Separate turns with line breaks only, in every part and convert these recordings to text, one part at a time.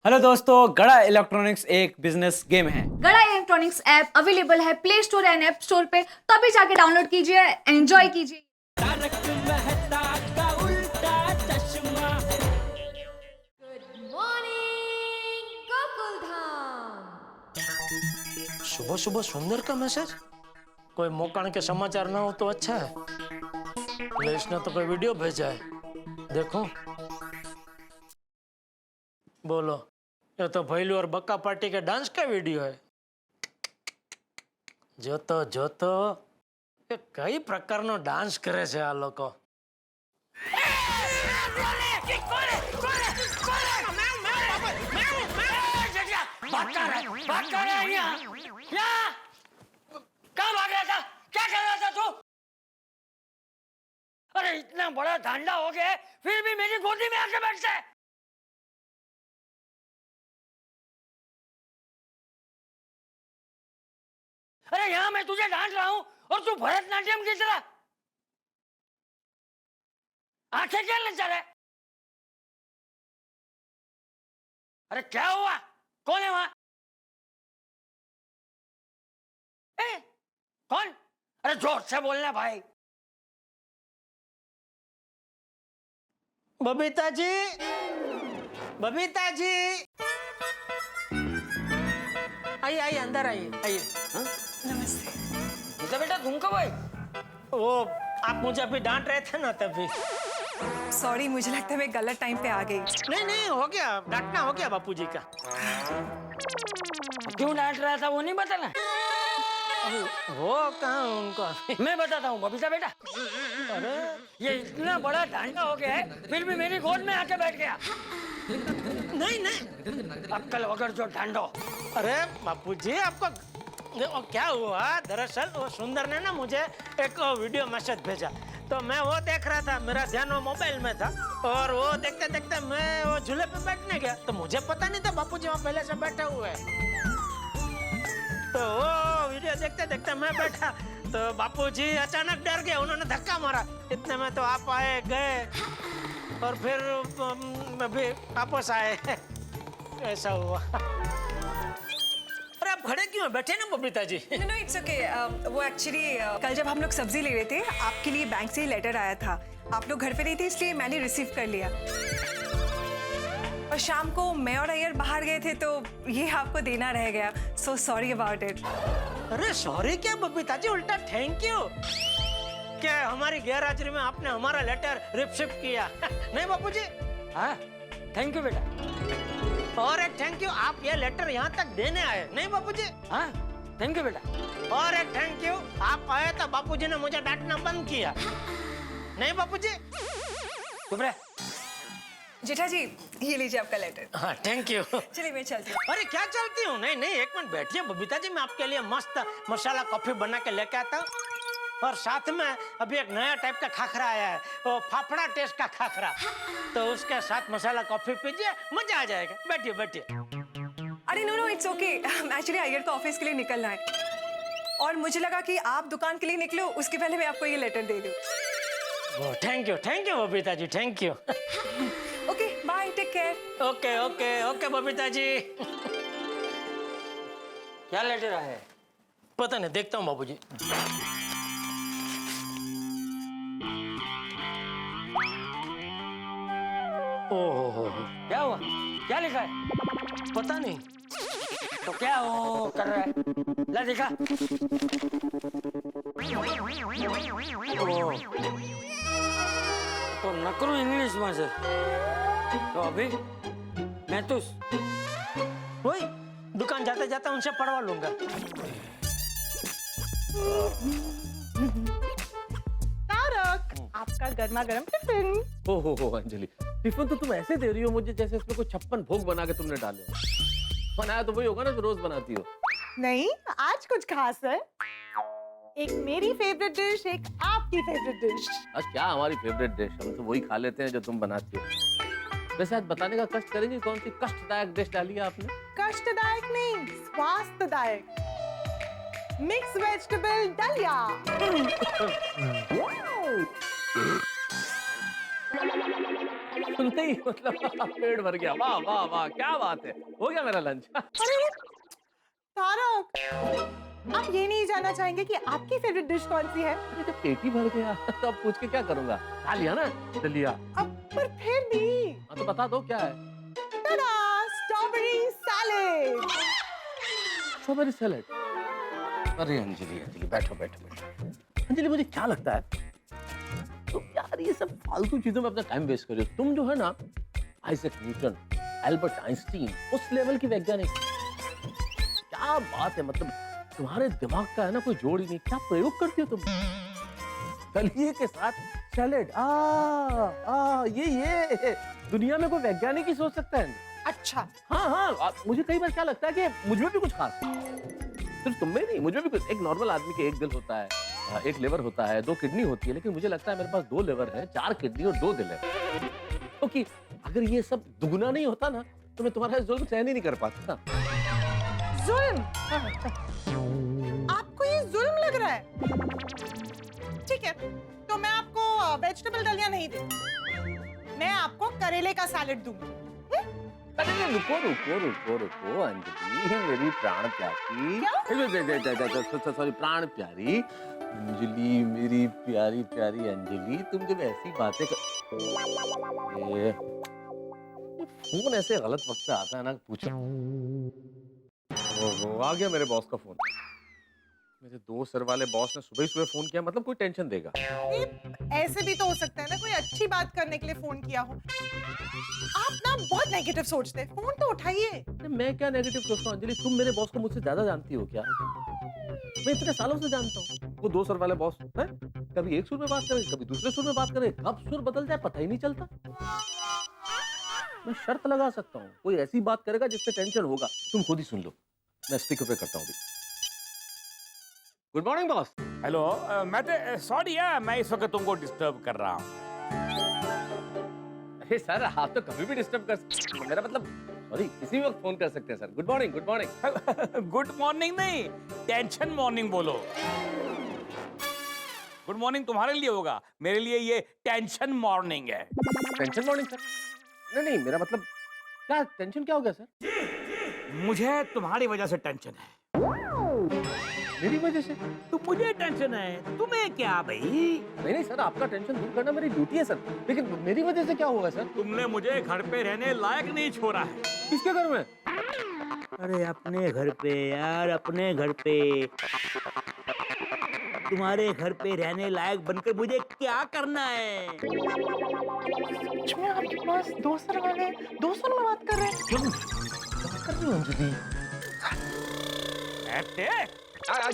Hello दोस्तों, गड़ा electronics एक बिजनेस गेम है।
गड़ा इलेक्ट्रॉनिक्स ऐप अवेलेबल है play store and app store पे, तो अभी जाके डाउनलोड कीजिए, एंजॉय कीजिए। Good morning Gokuldham.
सुबह सुबह सुंदर का मैसेज। कोई मोकाण के समाचार ना हो तो अच्छा है। लेस ने तो कोई वीडियो भेजा है, देखो। बोलो, ये तो भैलू और बक्का पार्टी के डांस का वीडियो है। जो तो ये कई प्रकार नो डांस करे छे आ लोको।
क्या कर रहा था तू? अरे इतना बड़ा धांडा हो गया फिर भी मेरी गोदी में आके बैठता है। अरे यहाँ मैं तुझे डांट रहा हूँ और तू भरतनाट्यम की तरह आंखें क्या लग जा रहा है? अरे क्या हुआ? कौन है वहां? कौन? अरे जोर से बोलना भाई।
बबीता जी, बबीता जी, आइए आइए, अंदर आइए आइए।
नमस्ते बेटा, तुम कब आए?
वो आप मुझे अभी डांट रहे थे ना तभी।
सॉरी, मुझे लगता है मैं गलत टाइम पे आ गई।
नहीं नहीं, हो गया, डांटना हो गया बापूजी का।
क्यों डांट रहा था वो नहीं बताना?
वो कहाँ उनको।
मैं बताता हूँ बबीता बेटा।
अरे
ये इतना बड़ा धांडा हो गया है फिर भी मेरी गोद में आके बैठ गया।
नहीं नहीं,
अक्कल वगर जो ढांडो।
अरे बापूजी, आपको वो क्या हुआ? दरअसल वो सुंदर ने ना मुझे एक वीडियो मैसेज भेजा, तो मैं वो देख रहा था। मेरा ध्यान वो मोबाइल में था और वो देखते देखते मैं वो झूले पे बैठने गया, तो मुझे पता नहीं था बापूजी वहाँ पहले से बैठे हुए हैं। तो वो वीडियो देखते देखते मैं बैठा, तो बापूजी अचानक डर गए, उन्होंने धक्का मारा। इतने में तो आप आए गए और फिर अभी वापस आए। ऐसा हुआ। अरे आप खड़े क्यों हैं? बैठे ना Babita ji.
No it's okay. वो एक्चुअली कल जब हम लोग सब्जी ले रहे थे, आपके लिए बैंक से लेटर आया था। आप लोग घर पे नहीं थे, इसलिए मैंने रिसीव कर लिया। और शाम को मैं और अय्यर बाहर गए थे, तो ये आपको देना रह गया। So sorry about it.
अरे सॉरी क्या बबीता जी, उल्टा थैंक यू। क्या हमारी गैरहाजिरी में आपने हमारा लेटर रिसीव किया? नहीं बापूजी?
हाँ, थैंक यू बेटा।
और एक थैंक यू, आप ये लेटर यहाँ तक देने आए। नहीं बापूजी?
हाँ, थैंक यू बेटा।
और एक थैंक यू, आप आए तो बापूजी ने मुझे डांटना बंद किया। नहीं बापूजी?
चुप रहे।
जेठा जी, ये लीजिए आपका लेटर।
हाँ थैंक यू।
चलिए मैं चलती हूँ।
अरे क्या चलती हूँ? नहीं नहीं, एक मिनट बैठिए बबीता जी, मैं आपके लिए मस्त मसाला कॉफी बना के लेके आता हूँ। और साथ में अभी एक नया टाइप का खाखरा आया है, वो फाफड़ा टेस्ट का खाखरा, तो उसके साथ मसाला कॉफी पीजिए, मजा आ जाएगा। बैठिए बैठिए।
अरे no it's okay. Actually Iyer को ऑफिस के लिए निकलना है और मुझे लगा कि आप दुकान के लिए निकलो, उसके पहले मैं आपको ये लेटर दे दूँ।
Thank you Babita ji, thank you.
Okay bye, take care.
Okay okay okay Babita ji.
क्या लेटर आया है?
पता नहीं, देखता हूँ बाबूजी। ओहो,
क्या हुआ? क्या लिखा है?
पता नहीं।
तो क्या हो कर रहा है? ला दिखा। तो नकरू इंग्लिश में से। तो अभी मैं तो
वही दुकान जाते जाते उनसे पढ़वा लूंगा।
तारक, आपका गर्मा गर्म टिफिन।
हो अंजलि, टिफिन तो तुम ऐसे दे रही हो मुझे जैसे इसमें कोई 56 भोग बना के तुमने डाले हो। बनाया तो वही होगा ना जो रोज बनाती हो।
नहीं, आज कुछ खास है। एक मेरी फेवरेट डिश, एक आपकी फेवरेट डिश।
आज क्या हमारी फेवरेट डिश, हम तो वही खा लेते हैं जो तुम बनाती हो। वैसे आज बताने का कष्ट करेंगे, कौन सी कष्टदायक डिश डाली है आपने?
कष्टदायक नहीं, स्वास्थ्यदायक। मिक्स वेजिटेबल दलिया।
सुनते ही मतलब पेट भर गया। वाह वाह वाह, क्या बात है, हो गया मेरा लंच।
अरे तारक, आप ये नहीं जानना चाहेंगे कि आपकी फेवरेट डिश कौन सी है?
अरे जब पेट ही भर गया तो अब पूछ के क्या करूंगा, खा लिया ना, दलिया।
अब पर फिर भी
हाँ तो बता दो क्या है।
tada, strawberry salad.
Strawberry salad. अरे अंजलि अंजलि बैठो बैठो बैठो। अंजलि मुझे क्या लगता है, तुम यार ये सब फालतू चीजों में अपना टाइम वेस्ट कर रहे हो। तुम जो है ना आइजैक न्यूटन, एल्बर्ट आइंस्टीन, उस लेवल की वैज्ञानिक, क्या बात है, मतलब तुम्हारे दिमाग का है ना कोई जोड़ ही नहीं। क्या प्रयोग करती हो तुम, दलिये के साथ सैलेड। ये दुनिया में कोई वैज्ञानिक ही सोच सकता है।
अच्छा,
हाँ हाँ, मुझे कई बार क्या लगता है कि मुझ में भी कुछ खास है, सिर्फ तुम में नहीं, मुझे भी कुछ। एक नॉर्मल आदमी के एक दिल होता है, एक लिवर होता है, 2 किडनी होती है, लेकिन मुझे लगता है मेरे पास 2 लिवर है, 4 किडनी और 2 दिल है। क्योंकि अगर ये सब दुगना नहीं होता ना तो मैं तुम्हारा जुल्म सहन ही नहीं कर पाता।
जुल्म? आपको ये जुल्म लग रहा है? ठीक है, तो मैं आपको वेजिटेबल दलिया नहीं दूंगी, मैं आपको करेले का सैलेड दूंगी।
अरे रुको रुको रुको रुको अंजलि, मेरी प्राण प्यारी, सॉरी प्राण प्यारी अंजलि, मेरी प्यारी प्यारी अंजलि, तुम जब ऐसी बातें ये फोन ऐसे गलत वक्त पे आता है ना, पूछो। वो आ गया मेरे बॉस का फोन। मेरे 2 सर वाले बॉस ने सुबह ही सुबह फोन किया, मतलब कोई टेंशन देगा।
ऐसे भी तो हो सकता है ना, कोई अच्छी बात करने के लिए फोन किया हो। आप ना बहुत नेगेटिव सोचते हैं, फोन तो उठाइए।
मैं क्या नेगेटिव सोचता हूँ अंजलि, तुम मेरे बॉस को मुझसे ज्यादा जानती हो क्या? मैं इतने सालों से जानता हूँ। वो 2 सर वाले बॉस है, कभी एक सुर में बात करे, कभी दूसरे सुर में बात करे, कब सुर बदल जाए पता ही नहीं चलता। मैं शर्त लगा सकता हूँ, कोई ऐसी बात करेगा जिससे टेंशन होगा। तुम खुद ही सुन लो, मैं स्पीकर पे करता हूँ। Good morning boss.
हेलो, मैं सॉरी यार, मैं इस वक्त तुमको डिस्टर्ब कर रहा हूँ।
अरे सर, आप तो कभी भी डिस्टर्ब कर सकते हैं, मेरा मतलब सॉरी, किसी भी वक्त फोन कर सकते हैं sir. Good morning good morning.
Good morning नहीं, टेंशन मॉर्निंग बोलो। गुड मॉर्निंग तुम्हारे लिए होगा, मेरे लिए ये टेंशन मॉर्निंग है।
Tension morning sir? नहीं नहीं, मेरा मतलब क्या टेंशन क्या हो गया सर?
मुझे तुम्हारी वजह से टेंशन है।
मेरी वजह से?
तो मुझे टेंशन है, तुम्हें क्या भाई?
नहीं नहीं सर, आपका टेंशन दूर करना मेरी ड्यूटी है सर, लेकिन मेरी वजह से क्या होगा सर?
तुमने मुझे घर पे रहने लायक नहीं छोड़ा है।
किसके घर में?
अरे अपने घर पे यार, अपने घर पे। तुम्हारे घर पे रहने लायक बनकर मुझे क्या करना है?
आपके पास 2 सर वाले 2 सुर में बात कर रहे हैं।
क्यों कर रही हो अंजलि?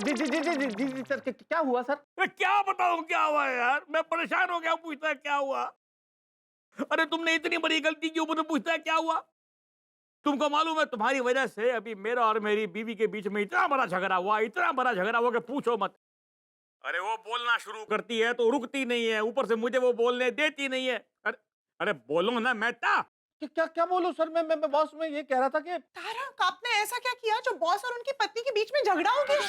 जी जी जी जी जी जी सर, क्या हुआ सर?
मैं क्या बताऊं क्या हुआ यार, मैं परेशान हो गया। पूछता है क्या हुआ? अरे तुमने इतनी बड़ी गलती की ऊपर पूछता है क्या हुआ? तुमको मालूम है तुम्हारी वजह से अभी मेरा और मेरी बीवी के बीच में इतना बड़ा झगड़ा हुआ, इतना बड़ा झगड़ा हुआ कि पूछो मत। अरे वो बोलना शुरू करती है तो रुकती नहीं है, ऊपर से मुझे वो बोलने देती नहीं है। अरे अरे बोलो ना मेटा।
क्या क्या बोलूं सर? मैं बॉस में ये कह रहा था कि
तारक, आपने ऐसा क्या किया जो बॉस और उनकी पत्नी के बीच में झगड़ा हो गया?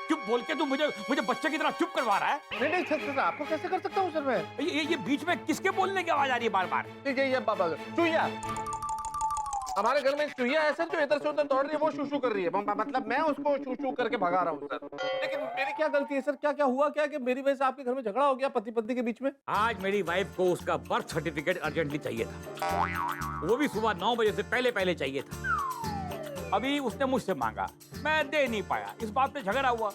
चुप बोल के तू मुझे बच्चे की तरह चुप करवा रहा है।
नहीं नहीं सर, आपको कैसे कर सकता हूँ सर मैं?
ये बीच में किसके बोलने की आवाज आ रही है बार बार?
ये बाबा चुईया, हमारे घर में एक चुईया है सर, जो इधर से उधर दौड़ रही है, वो शू कर रही है, मतलब मैं उसको शू करके भगा रहा हूँ सर। लेकिन मेरी क्या गलती है सर? क्या क्या हुआ क्या कि मेरी वजह से आपके घर में झगड़ा हो गया पति पत्नी के बीच में?
आज मेरी वाइफ को उसका बर्थ सर्टिफिकेट अर्जेंटली चाहिए था, वो भी सुबह 9 बजे से पहले चाहिए था। अभी उसने मुझसे मांगा, मैं दे नहीं पाया, इस बात पे झगड़ा हुआ।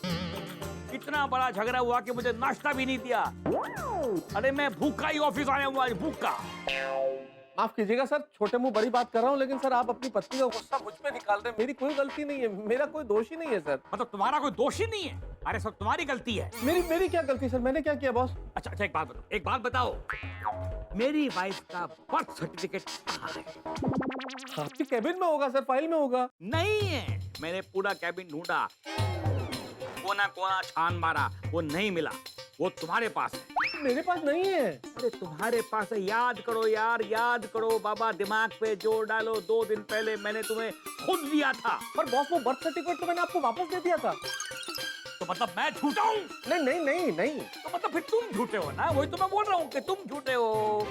इतना बड़ा झगड़ा हुआ कि मुझे नाश्ता भी नहीं दिया। अरे मैं भूखा ही ऑफिस आया हूँ आज, भूखा।
माफ कीजिएगा सर, छोटे मुंह बड़ी बात कर रहा हूँ, लेकिन सर आप अपनी पत्नी का गुस्सा मुझ पे निकाल रहे हैं। मेरी कोई गलती नहीं है, मेरा कोई दोष ही नहीं है सर।
मतलब तुम्हारा कोई दोष ही नहीं है? अरे सब तुम्हारी गलती है।
मेरी क्या गलती सर? मैंने क्या किया बॉस?
अच्छा एक बात बताओ, मेरी वाइफ का बर्थ सर्टिफिकेट कहाँ है?
आपकी कैबिन में होगा सर, फाइल में होगा।
नहीं है, मैंने पूरा कैबिन ढूंढा, कोना कोना छान मारा, वो नहीं मिला। वो तुम्हारे पास है।
मेरे पास नहीं है।
अरे तुम्हारे पास है, याद करो यार, याद करो बाबा, दिमाग पे जोर डालो। 2 दिन पहले मैंने तुम्हें खुद दिया था।
पर बॉस, वो बर्थ सर्टिफिकेट तो मैंने आपको वापस दे दिया था।
तो मतलब मैं झूठा हूँ?
नहीं नहीं नहीं नहीं।
तो मतलब फिर तुम झूठे हो ना, वही तो मैं बोल रहा हूँ कि तुम झूठे हो।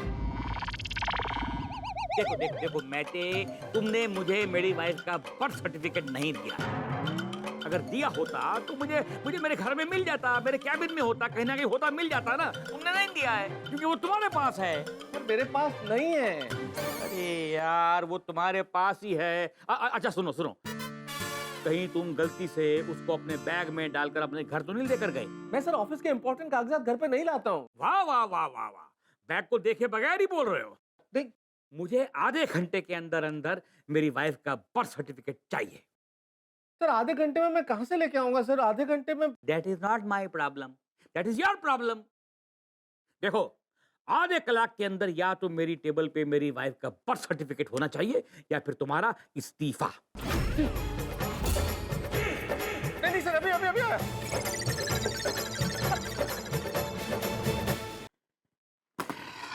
देखो देखो देखो मैटे, तुमने मुझे मेरी वाइफ का बर्थ सर्टिफिकेट नहीं दिया। अगर दिया होता तो मुझे मुझे मेरे घर में मिल जाता, मेरे कैबिन में होता, कहीं ना कहीं होता, मिल जाता ना। तुमने नहीं दिया है क्योंकि वो तुम्हारे पास है।
पर मेरे पास नहीं है।
अरे यार वो तुम्हारे पास ही है। अच्छा सुनो सुनो, कहीं तुम गलती से उसको अपने बैग में डालकर अपने घर तो नहीं लेकर गए?
मैं सर ऑफिस के इंपॉर्टेंट कागजात घर पे नहीं लाता हूँ।
वाह वाह वाह वाह वाह, बैग को देखे बगैर ही बोल रहे हो।
देख,
मुझे आधे घंटे के अंदर अंदर मेरी वाइफ का बर्थ सर्टिफिकेट चाहिए।
सर आधे घंटे में मैं कहाँ से लेके आऊंगा सर? आधे घंटे में?
That is not my problem, that is your problem. देखो, आधे कलाक के अंदर या तो मेरी टेबल पे मेरी वाइफ का बर्थ सर्टिफिकेट होना चाहिए या फिर तुम्हारा इस्तीफा।
नहीं सर, अभी अभी अभी।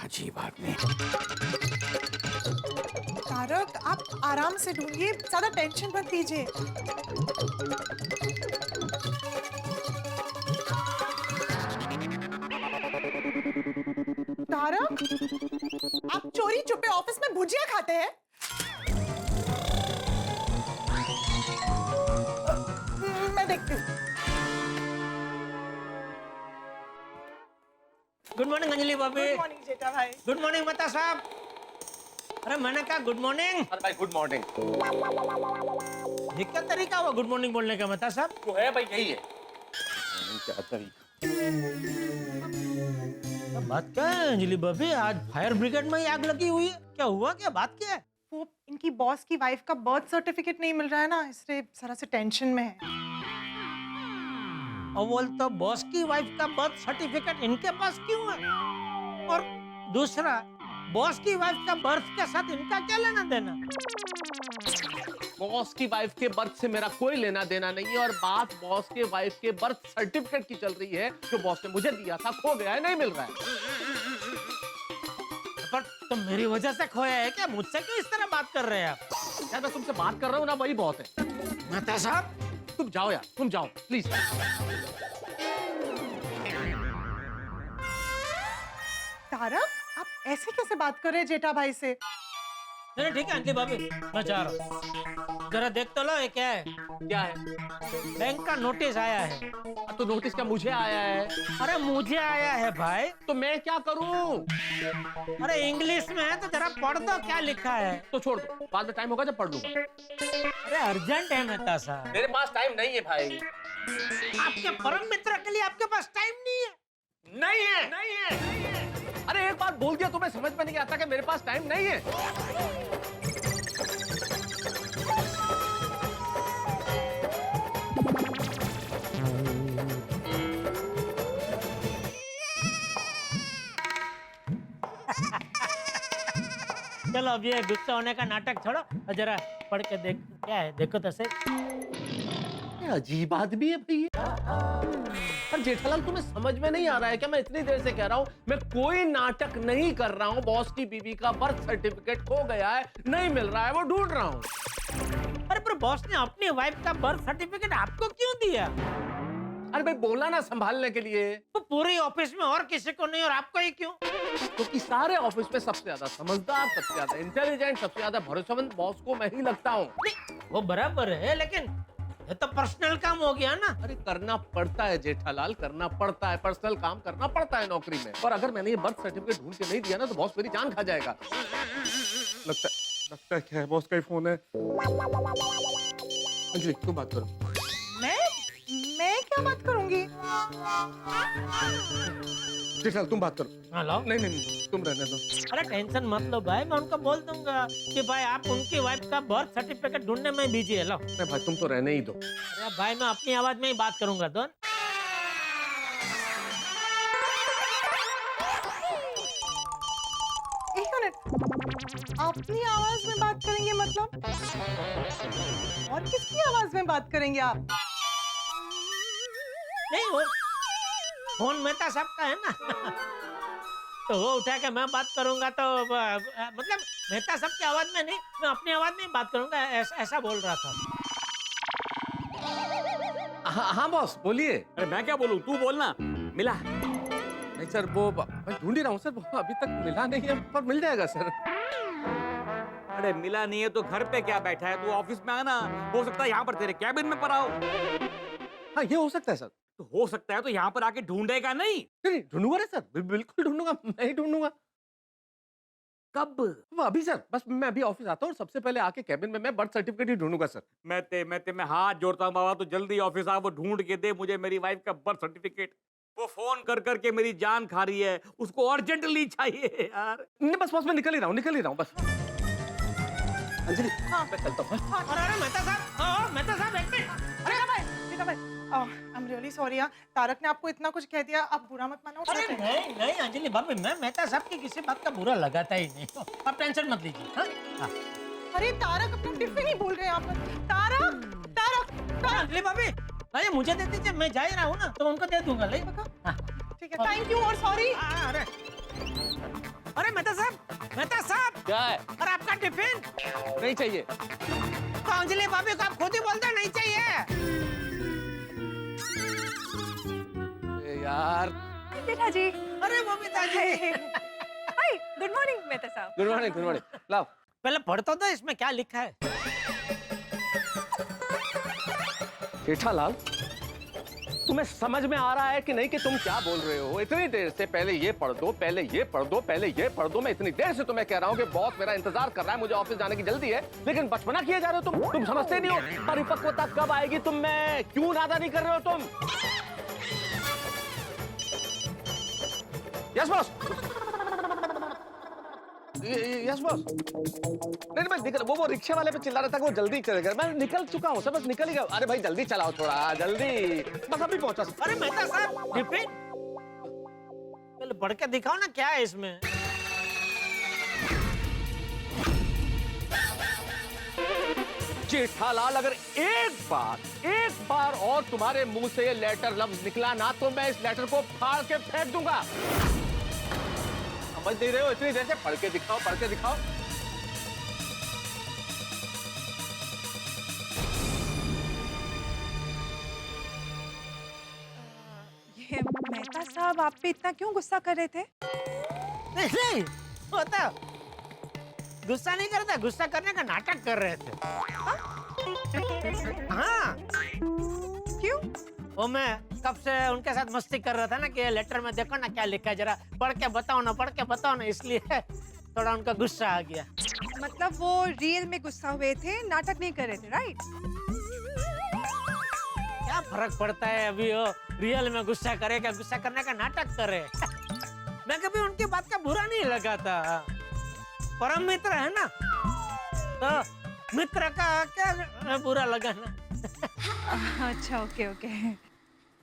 अजीब आदमी।
तारक, आप आराम से ढूंढिए, ज्यादा टेंशन मत लीजिए। तारक, आप चोरी छुपे ऑफिस में भुजिया खाते हैं? मैं देखती हूँ।
गुड मॉर्निंग अंजलि भाभी।
गुड मॉर्निंग जेठा भाई।
गुड मॉर्निंग मेहता साहब। अरे मैंने कहा गुड मॉर्निंग।
अरे भाई गुड मॉर्निंग।
ये क्या तरीका हुआ गुड मॉर्निंग बोलने का मेहता साहब?
जो है भाई यही है। क्या तरीका?
क्या बात क्या है अंजलि भाभी, आज फायर ब्रिगेड में ही आग लगी हुई है? क्या हुआ, क्या बात क्या है?
वो इनकी बॉस की वाइफ का बर्थ सर्टिफिकेट नहीं मिल रहा है ना, इसलिए जरा से टेंशन में है।
अव्वल तो बॉस की वाइफ का बर्थ सर्टिफिकेट इनके पास क्यों है, और दूसरा बॉस की वाइफ का बर्थ के साथ इनका क्या लेना देना?
बॉस की वाइफ के बर्थ से मेरा कोई लेना देना नहीं है, और बात बॉस के वाइफ के बर्थ सर्टिफिकेट की चल रही है जो बॉस ने मुझे दिया था, खो गया है, नहीं मिल रहा है।
पर तो मेरी वजह से खोया है क्या? मुझसे क्यों इस तरह बात कर रहे हैं आप?
यार मैं तुमसे बात कर रहा हूँ ना, वही बहुत है।
मेहता साहब
तुम जाओ यार, तुम जाओ प्लीज।
तारक, आप ऐसे कैसे बात कर रहे हैं जेठा भाई से?
चलो ठीक है अंजलि भाभी, मैं जा रहा हूँ। जरा देख तो लो ये क्या है।
क्या है?
बैंक का नोटिस आया है।
तो नोटिस क्या मुझे आया है?
अरे मुझे आया है भाई।
तो मैं क्या करूं?
अरे इंग्लिश में है तो जरा पढ़ दो क्या लिखा है।
तो छोड़ दो, बाद में टाइम होगा जब पढ़ लूंगा।
अरे अर्जेंट है मेहता साहब।
मेरे पास टाइम नहीं है भाई।
आपके परम मित्र के लिए आपके पास टाइम नहीं है?
नहीं है, नहीं है, नहीं है। अरे एक बात बोल दिया तुम्हें समझ में नहीं आता कि मेरे पास टाइम नहीं है।
चलो अब ये गुस्सा होने का नाटक छोड़ो और जरा पढ़ के देख क्या है, देखो तो सही।
अजीब आदमी है भाई। पर जेठालाल तुम्हें समझ में नहीं आ रहा है क्या? मैं इतनी देर से कह रहा हूँ, मैं कोई नाटक नहीं कर रहा हूँ। बॉस की बीवी का बर्थ सर्टिफिकेट खो गया है, नहीं मिल रहा है, वो ढूंढ रहा हूँ।
अरे पर बॉस ने अपनी वाइफ का बर्थ सर्टिफिकेट आपको क्यों दिया?
अरे भाई बोला ना संभालने के लिए।
तो पूरी ऑफिस में और किसी को नहीं और आपको ही क्यों?
क्योंकि सारे ऑफिस में सबसे ज्यादा समझदार, सबसे ज्यादा इंटेलिजेंट, सबसे ज्यादा भरोसेमंद बॉस को मैं ही लगता हूँ।
वो बराबर है, लेकिन ये तो पर्सनल काम हो गया ना।
अरे करना पड़ता है जेठालाल, करना पड़ता है, पर्सनल काम करना पड़ता है नौकरी में। और अगर मैंने ये बर्थ सर्टिफिकेट ढूंढ के नहीं दिया ना तो बॉस मेरी जान खा जाएगा। लगता है क्या है, बॉस का ही फोन है। अंजलि तुम बात करो।
मैं क्या बात करूंगी?
जेठालाल तुम बात करो।
हेलो।
नहीं तुम रहने दो।
अरे टेंशन मत लो भाई, मैं उनको बोल दूंगा कि भाई आप उनकी वाइफ का बर्थ सर्टिफिकेट ढूंढने में बिजी है। लो
नहीं भाई तुम तो रहने ही दो।
अरे भाई मैं अपनी आवाज में ही बात करूंगा। तो
एक मिनट, अपनी आवाज में बात करेंगे मतलब? और किसकी आवाज में बात करेंगे आप?
नहीं, वो फोन मेहता साहब का है ना तो वो उठा के मैं बात करूंगा तो मतलब मेहता साहब की आवाज में नहीं, मैं अपनी आवाज में ही बात करूंगा, ऐसा बोल रहा था।
हाँ बॉस बोलिए।
अरे मैं क्या बोलूं, तू बोलना। मिला?
नहीं सर, वो मैं ढूंढ ही रहा हूँ सर, वो अभी तक मिला नहीं है, पर मिल जाएगा सर।
अरे मिला नहीं है तो घर पे क्या बैठा है, तू ऑफिस में आना। हो सकता है यहाँ पर तेरे कैबिन में पड़ा हो।
हाँ ये हो सकता है सर।
तो हो सकता है तो यहाँ पर आके ढूंढेगा नहीं?
नहीं ढूंढूंगा ना सर, बिल्कुल ढूंढूंगा, मैं ही ढूंढूंगा।
कब?
वो अभी सर, बस मैं अभी ऑफिस आता हूँ, सबसे पहले आके कैबिन में मैं बर्थ सर्टिफिकेट ही ढूंढूंगा सर।
मैं हाथ जोड़ता हूँ बाबा, तो जल्दी ऑफिस आ, वो ढूंढ के दे मुझे मेरी वाइफ का बर्थ सर्टिफिकेट। वो फोन कर करके मेरी जान खा रही है, उसको अर्जेंटली चाहिए यार।
नहीं बस बस मैं निकल ही रहा हूँ बस। अंजलि मैं चलता हूँ।
अरे मेहता साहब एक मिनट।
रीता भाई, आई एम रियली सॉरी यार, तारक ने आपको इतना कुछ कह दिया, आप बुरा मत मानो।
अरे नहीं नहीं अंजलि भाभी, मैं मेहता साहब की किसी बात का बुरा लगाता ही नहीं, आप टेंशन मत लीजिए। हाँ?
अरे तारक, अपना टिफिन ही भूल गए आप। तारक तारक तारक।
अंजलि भाभी, अरे मुझे दे दीजिए, मैं जा ही रहा हूँ ना, तो उनको दे दूंगा। ले
ठीक है, थैंक यू और सॉरी।
अरे अरे मेहता साहब
क्या है?
अरे आपका टिफिन
नहीं चाहिए।
तो अंजलि भाभी को आप खुद ही बोलते नहीं चाहिए।
यार
बेटा जी।
अरे बबीता जी,
हाय, गुड मॉर्निंग मेहता साहब।
गुड मॉर्निंग लाओ।
पहले पढ़ तो दो इसमें क्या लिखा है।
जेठालाल, तुम्हें समझ में आ रहा है कि नहीं कि तुम क्या बोल रहे हो? इतनी देर से पहले ये पढ़ दो, पहले ये पढ़ दो, पहले ये पढ़ दो। मैं इतनी देर से तुम्हें कह रहा हूँ कि बॉस मेरा इंतजार कर रहा है, मुझे ऑफिस जाने की जल्दी है, लेकिन बचपना किए जा रहे हो तुम समझते नहीं हो परिपक्वता कब आएगी तुम में, क्यों नादा नहीं कर रहे हो तुम? Yes boss. Yes boss. नहीं मैं निकल, वो रिक्शा वाले पे चिल्ला रहा था कि वो जल्दी चलेगा। मैं निकल चुका हूँ सर, बस निकल ही गया। अरे भाई जल्दी चलाओ थोड़ा, जल्दी, बस अभी पहुंचा।
अरे मेहता साहब टिफिन पहले पढ़ के दिखाओ ना क्या है इसमें।
जेठालाल, अगर एक बार और तुम्हारे मुंह से ये लेटर लफ्ज निकला ना, तो मैं इस लेटर को फाड़ के फेंक दूंगा। समझ नहीं रहे हो? इतनी देर से पढ़ के दिखाओ, पढ़ के दिखाओ।
ये मेहता साहब आप पे इतना क्यों गुस्सा कर रहे थे?
नहीं होता, गुस्सा नहीं करता, गुस्सा करने का नाटक कर रहे थे। हाँ
क्यों?
वो मैं कब से उनके साथ मस्ती कर रहा था ना कि ये लेटर में देखो ना क्या लिखा है, जरा पढ़ के बताओ ना, इसलिए थोड़ा उनका गुस्सा आ गया।
मतलब वो रियल में गुस्सा हुए थे, नाटक नहीं कर रहे थे, राइट?
क्या फर्क पड़ता है अभी वो रियल में गुस्सा करे क्या गुस्सा करने का नाटक करे। मैं कभी उनकी बात का बुरा नहीं लगाता, परम मित्र है ना, तो मित्र का क्या बुरा लगाना।
अच्छा ओके।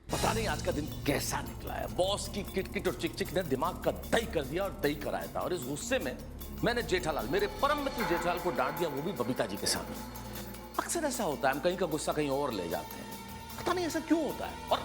पता नहीं आज का दिन कैसा निकला है। बॉस की किटकिट और चिकचिक ने दिमाग का दही कर दिया और दही कराया था, और इस गुस्से में मैंने जेठालाल, मेरे परम मित्र जेठालाल को डांट दिया, वो भी बबीता जी के सामने। अक्सर ऐसा होता है, हम कहीं का गुस्सा कहीं और ले जाते हैं, पता नहीं ऐसा क्यों होता है। और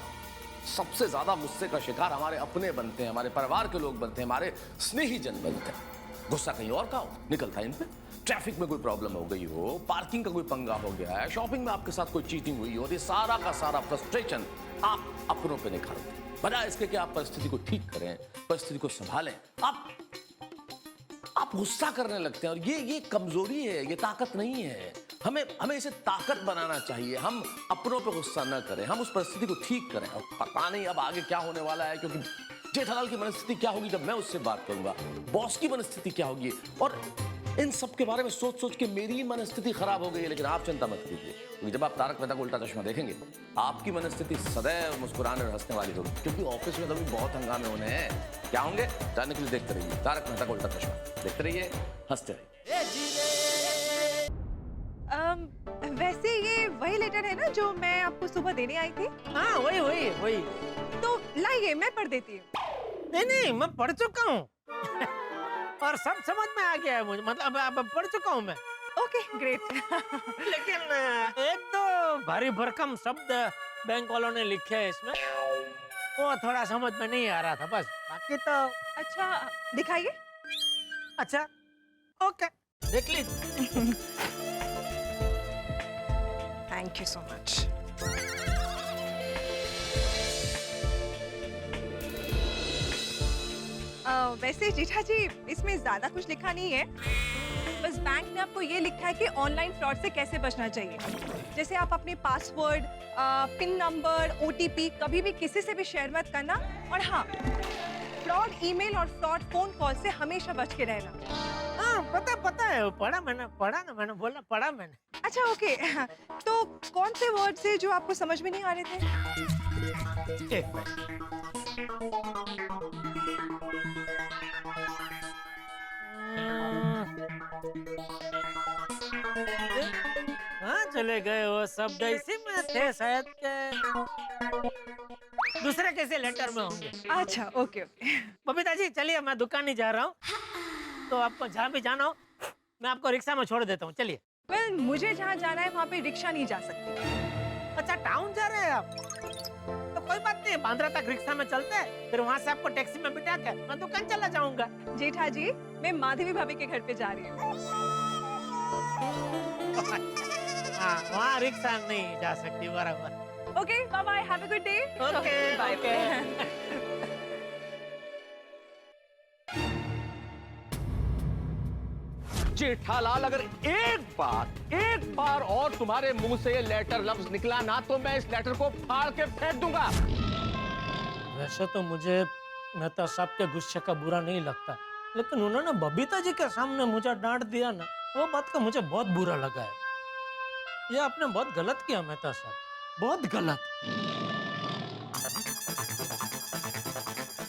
सबसे ज्यादा गुस्से का शिकार हमारे अपने बनते हैं, हमारे परिवार के लोग बनते हैं, हमारे स्नेहीजन बनते हैं। गुस्सा कहीं और का हो निकलता है इन पे। ट्रैफिक में कोई प्रॉब्लम हो गई हो, पार्किंग का कोई पंगा हो गया है, शॉपिंग में आपके साथ कोई चीटिंग हुई हो, ये सारा का सारा फ्रस्ट्रेशन आप अपनों पे निकालते हैं। बजाय इसके कि आप परिस्थिति को ठीक करें, परिस्थिति को संभालें, आप गुस्सा करने लगते हैं। और ये कमजोरी है, ये ताकत नहीं है। हमें इसे ताकत बनाना चाहिए। हम अपनों पे गुस्सा न करें, हम उस परिस्थिति को ठीक करें। और पता नहीं अब आगे क्या होने वाला है, क्योंकि जेठालाल की मनस्थिति क्या होगी जब मैं उससे बात करूंगा, बॉस की मनस्थिति क्या होगी, और इन सब के बारे में सोच के मेरी मनस्थिति खराब हो गई है। लेकिन आप चिंता मत कीजिए, क्योंकि जब आप तारक मेहता का उल्टा चश्मा देखेंगे, आपकी मनस्थिति सदैव मुस्कुराने और हंसने वाली होगी। क्योंकि ऑफिस में तभी बहुत हंगामे होने हैं। क्या होंगे जानने के लिए देखते रहिए तारक मेहता का उल्टा चश्मा, देखते रहिए, हंसते रहिए।
वैसे ये वही लेटर है ना जो मैं आपको सुबह देने आई थी?
हाँ वही।
तो लाइए, मैं पढ़ देती हूँ।
नहीं मैं पढ़ चुका हूँ और सब समझ में आ गया है मुझे, मतलब अब पढ़ चुका हूँ मैं।
Okay great.
लेकिन एक तो भारी भरकम शब्द बैंक वालों ने लिखे हैं इसमें, वो थोड़ा समझ में नहीं आ रहा था बस, बाकी तो
अच्छा दिखाइए।
अच्छा ओके, देख लीजिए।
Thank you so much. वैसे जीठा जी इसमें ज्यादा कुछ लिखा नहीं है, बस बैंक ने आपको ये लिखा है कि ऑनलाइन फ्रॉड से कैसे बचना चाहिए। जैसे आप अपने पासवर्ड, पिन नंबर, OTP कभी भी किसी से भी शेयर मत करना। और हाँ, फ्रॉड ईमेल और फ्रॉड फोन कॉल से हमेशा बच के रहना।
हाँ पता है, पढ़ा मैंने बोला पढ़ा मैंने।
अच्छा ओके, तो कौन से वर्ड से जो आपको समझ में नहीं आ रहे थे?
एक मिनट। हाँ चले गए वो शब्द इसी में थे शायद के दूसरे कैसे लेटर में होंगे।
अच्छा ओके ओके।
बबीता जी चलिए, मैं दुकान ही जा रहा हूँ, तो आपको जहाँ भी जाना हो मैं आपको रिक्शा में छोड़ देता हूँ, चलिए।
वेल मुझे जहाँ जाना है वहाँ पे रिक्शा नहीं जा सकती।
अच्छा टाउन जा रहे हैं आप, तो कोई बात नहीं, बांद्रा तक रिक्शा में चलते हैं, फिर वहाँ से आपको टैक्सी में बिठा के मैं दुकान चला जाऊंगा।
जेठा जी मैं माधवी भाभी के घर पे जा रही हूँ।
हाँ वहाँ रिक्शा नहीं जा सकती, बराबर।
Okay bye bye, have a good day.
Okay
bye.
Jethalal, अगर एक बार और तुम्हारे मुंह से ये लेटर लफ्ज निकला ना तो मैं इस लेटर को फाड़ के फेंक दूंगा।
वैसे तो मुझे मेहता साहब के गुस्से का बुरा नहीं लगता, लेकिन उन्होंने बबीता जी के सामने मुझे डांट दिया ना, वो बात का मुझे बहुत बुरा लगा है। ये आपने बहुत गलत किया मेहता साहब, बहुत गलत।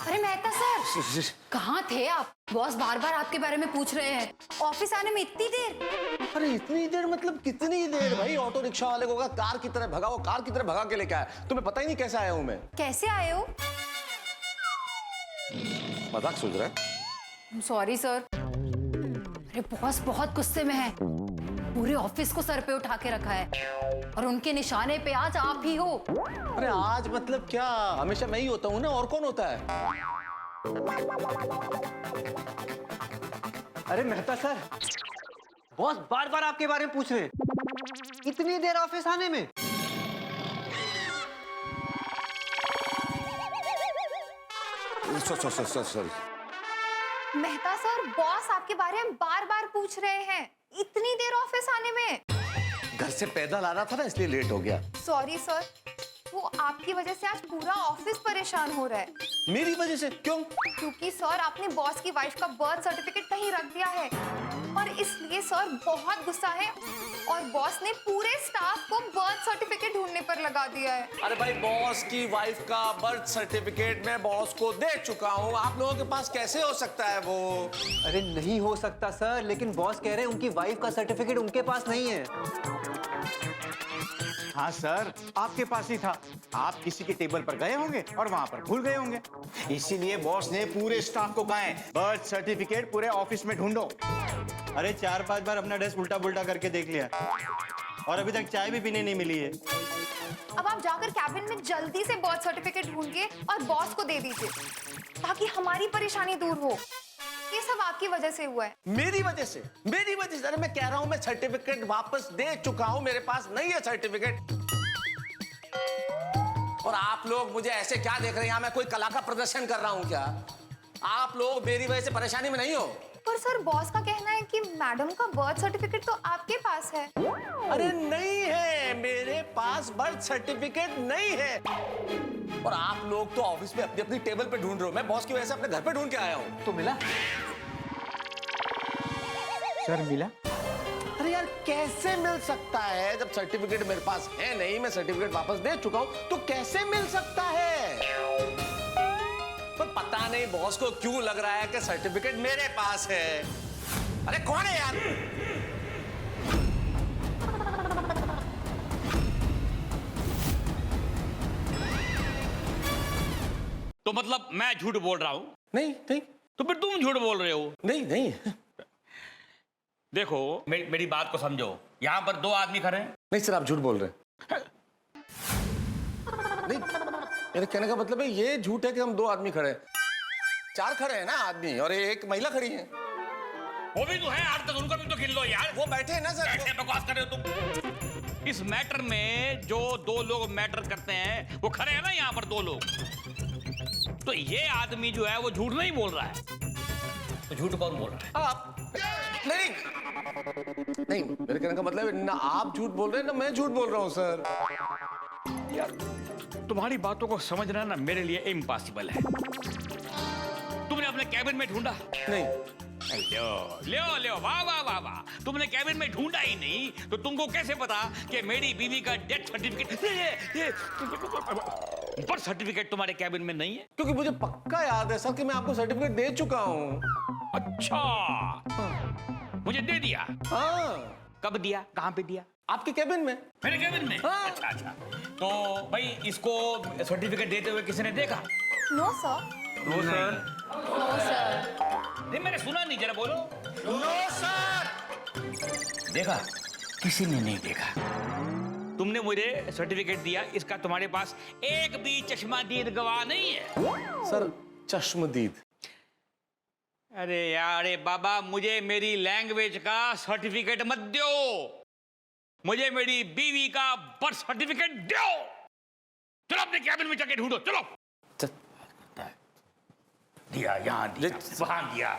अरे मेहता सर, कहाँ थे आप? बॉस बार बार आपके बारे में पूछ रहे हैं। ऑफिस आने में इतनी देर?
अरे इतनी देर मतलब कितनी देर भाई? ऑटो रिक्शा वाले को कार की तरह भगा, वो कार की तरह भगा के लेके आया। तुम्हें पता ही नहीं कैसे आया हूं मैं।
कैसे आए हो?
मजाक सोच रहा है?
Sorry sir. अरे बॉस बहुत गुस्से में है, पूरे ऑफिस को सर पे उठा के रखा है और उनके निशाने पे आज आप ही हो।
अरे आज मतलब क्या? हमेशा मैं ही होता हूँ ना, और कौन होता है?
अरे मेहता सर, बॉस बार बार आपके बारे में पूछ रहे हैं। इतनी देर ऑफिस आने में?
सॉरी।
मेहता सर, बॉस आपके बारे में बार बार पूछ रहे हैं, इतनी देर ऑफिस आने में।
घर से पैदल आ रहा था ना, इसलिए लेट हो गया।
सॉरी सर, वो आपकी वजह से आज पूरा ऑफिस परेशान हो रहा है।
मेरी वजह से? क्यों?
क्योंकि सर आपने बॉस की वाइफ का बर्थ सर्टिफिकेट कहीं रख दिया है और इसलिए सर बहुत गुस्सा है और बॉस ने पूरे स्टाफ को बर्थ सर्टिफिकेट ढूंढने पर लगा दिया है।
अरे भाई, बॉस की वाइफ का बर्थ सर्टिफिकेट मैं बॉस को दे चुका हूँ, आप लोगों के पास कैसे हो सकता है वो?
अरे नहीं हो सकता सर, लेकिन बॉस कह रहे हैं उनकी वाइफ का सर्टिफिकेट उनके पास नहीं है।
हाँ सर, आपके पास ही था। आप किसी के टेबल पर गए होंगे और वहाँ पर भूल गए होंगे, इसीलिए बॉस ने पूरे स्टाफ को कहा है बर्थ सर्टिफिकेट पूरे ऑफिस में ढूंढो।
अरे 4-5 बार अपना डेस्क उल्टा पुल्टा करके देख लिया और अभी तक चाय भी पीने नहीं मिली है।
अब आप जाकर कैबिन में जल्दी से बर्थ सर्टिफिकेट ढूंढिए और बॉस को दे दीजिए ताकि हमारी परेशानी दूर हो। ये सब आपकी वजह से हुआ है।
मेरी वजह से? मेरी वजह से? अरे मैं कह रहा हूं मैं सर्टिफिकेट वापस दे चुका हूं, मेरे पास नहीं है सर्टिफिकेट। और आप लोग मुझे ऐसे क्या देख रहे हैं? मैं कोई कला का प्रदर्शन कर रहा हूं क्या? आप लोग मेरी वजह से परेशानी में नहीं हो?
पर सर बॉस का कहना है कि मैडम का बर्थ सर्टिफिकेट तो आपके पास है।
अरे नहीं है, मेरे पास बर्थ सर्टिफिकेट नहीं है। और आप लोग तो ऑफिस में अपनी अपनी टेबल पे ढूंढ रहे हो, मैं बॉस की वजह से अपने घर पे ढूंढ के आया हूं।
तो मिला?
सर मिला?
अरे यार कैसे मिल सकता है जब सर्टिफिकेट मेरे पास है नहीं? मैं सर्टिफिकेट वापस दे चुका हूं, तो कैसे मिल सकता है? पर पता नहीं बॉस को क्यों लग रहा है कि सर्टिफिकेट मेरे पास है। अरे कौन है यार?
तो मतलब मैं झूठ बोल रहा हूं?
नहीं नहीं।
तो फिर तुम झूठ बोल रहे हो?
नहीं नहीं।
देखो मेरी बात को समझो, यहाँ पर 2 आदमी खड़े हैं।
नहीं सर, आप झूठ बोल रहे हैं। नहीं, मेरे कहने का मतलब है ये झूठ है कि हम 2 आदमी खड़े हैं। 4 खड़े हैं ना आदमी और एक महिला खड़ी है।
वो भी तो है, आज तक उनको भी तो गिन लो यार।
वो बैठे हैं ना सर।
बैठे बकवास कर रहे हो तुम। इस मैटर में जो 2 लोग मैटर करते हैं वो खड़े हैं ना यहाँ पर 2 लोग। तो ये आदमी जो है वो झूठ नहीं बोल रहा है। तो झूठ कौन बोल रहा है?
आप नहीं नहीं, मेरे कहने का मतलब है ना आप झूठ बोल रहे हैं ना मैं झूठ बोल रहा हूँ सर।
यार तुम्हारी बातों को समझना ना मेरे लिए इम्पॉसिबल है। तुमने अपने कैबिन में ढूंढा?
नहीं।
लो लो लो, वाह वाह वाह वाह, तुमने कैबिन में ढूंढा ही नहीं तो तुमको कैसे पता कि मेरी बीवी का डेथ सर्टिफिकेट, ये बर्थ सर्टिफिकेट तुम्हारे कैबिन में नहीं है?
क्योंकि मुझे पक्का याद है सर कि मैं आपको सर्टिफिकेट दे चुका हूँ।
अच्छा, मुझे दे दिया?
हाँ।
कब दिया, कहाँ पे दिया?
आपके कैबिन में।
मेरे कैबिन में?
हाँ।
अच्छा अच्छा, तो भाई इसको सर्टिफिकेट देते हुए किसी ने देखा?
No sir.
No sir.
No sir.
नहीं मैंने सुना नहीं, जरा बोलो।
No sir.
देखा? किसी ने नहीं देखा। तुमने मुझे सर्टिफिकेट दिया, इसका तुम्हारे पास एक भी चश्मादीद गवाह नहीं है?
सर चश्मदीद।
अरे यार बाबा, मुझे मेरी लैंग्वेज का सर्टिफिकेट मत दो, मुझे मेरी बीवी का बर्थ सर्टिफिकेट दो। चलो अपने कैबिन में जाके ढूंढो, चलो। दिया, यहाँ दिया, वहां दिया,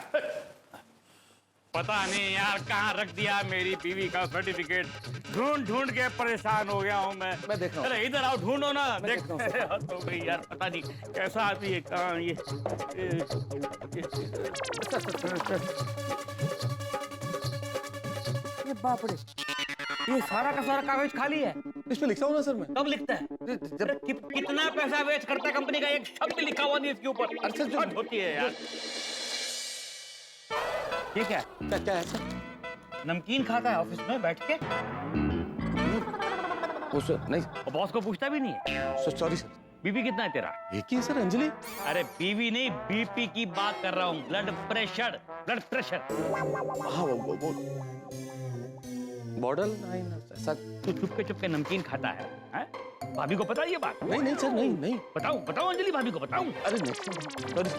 पता नहीं यार कहाँ रख दिया मेरी बीवी का सर्टिफिकेट। ढूंढ ढूंढ के परेशान हो गया हूँ मैं
देख रहा हूँ।
अरे इधर आओ, ढूंढो ना। देख तो भाई यार पता नहीं कैसा आती है कहाँ ये बाप रे, ये सारा का सारा कागज खाली है।
इसमें लिखा हूँ ना सर मैं।
कब लिखता है? जब कितना पैसा वेस्ट करता है कंपनी का, एक शब्द लिखा हुआ नहीं इसके ऊपर।
अच्छा जो
होती है यार। ये क्या है?
क्या है सर?
नमकीन खाता है ऑफिस में बैठ के?
नहीं,
बॉस को पूछता भी नहीं है?
Sorry sir.
बीवी कितना है तेरा?
एक ही है सर, अंजलि।
अरे बीवी नहीं, बीपी की बात कर रहा हूँ, ब्लड प्रेशर, ब्लड प्रेशर।
हाँ वो बॉर्डर सर।
तू चुपके नमकीन खाता है, हैं? भाभी को पता है ये बात?
नहीं नहीं सर, नहीं।
बताऊं अंजलि भाभी को बताऊं?
अरे नहीं सॉरी।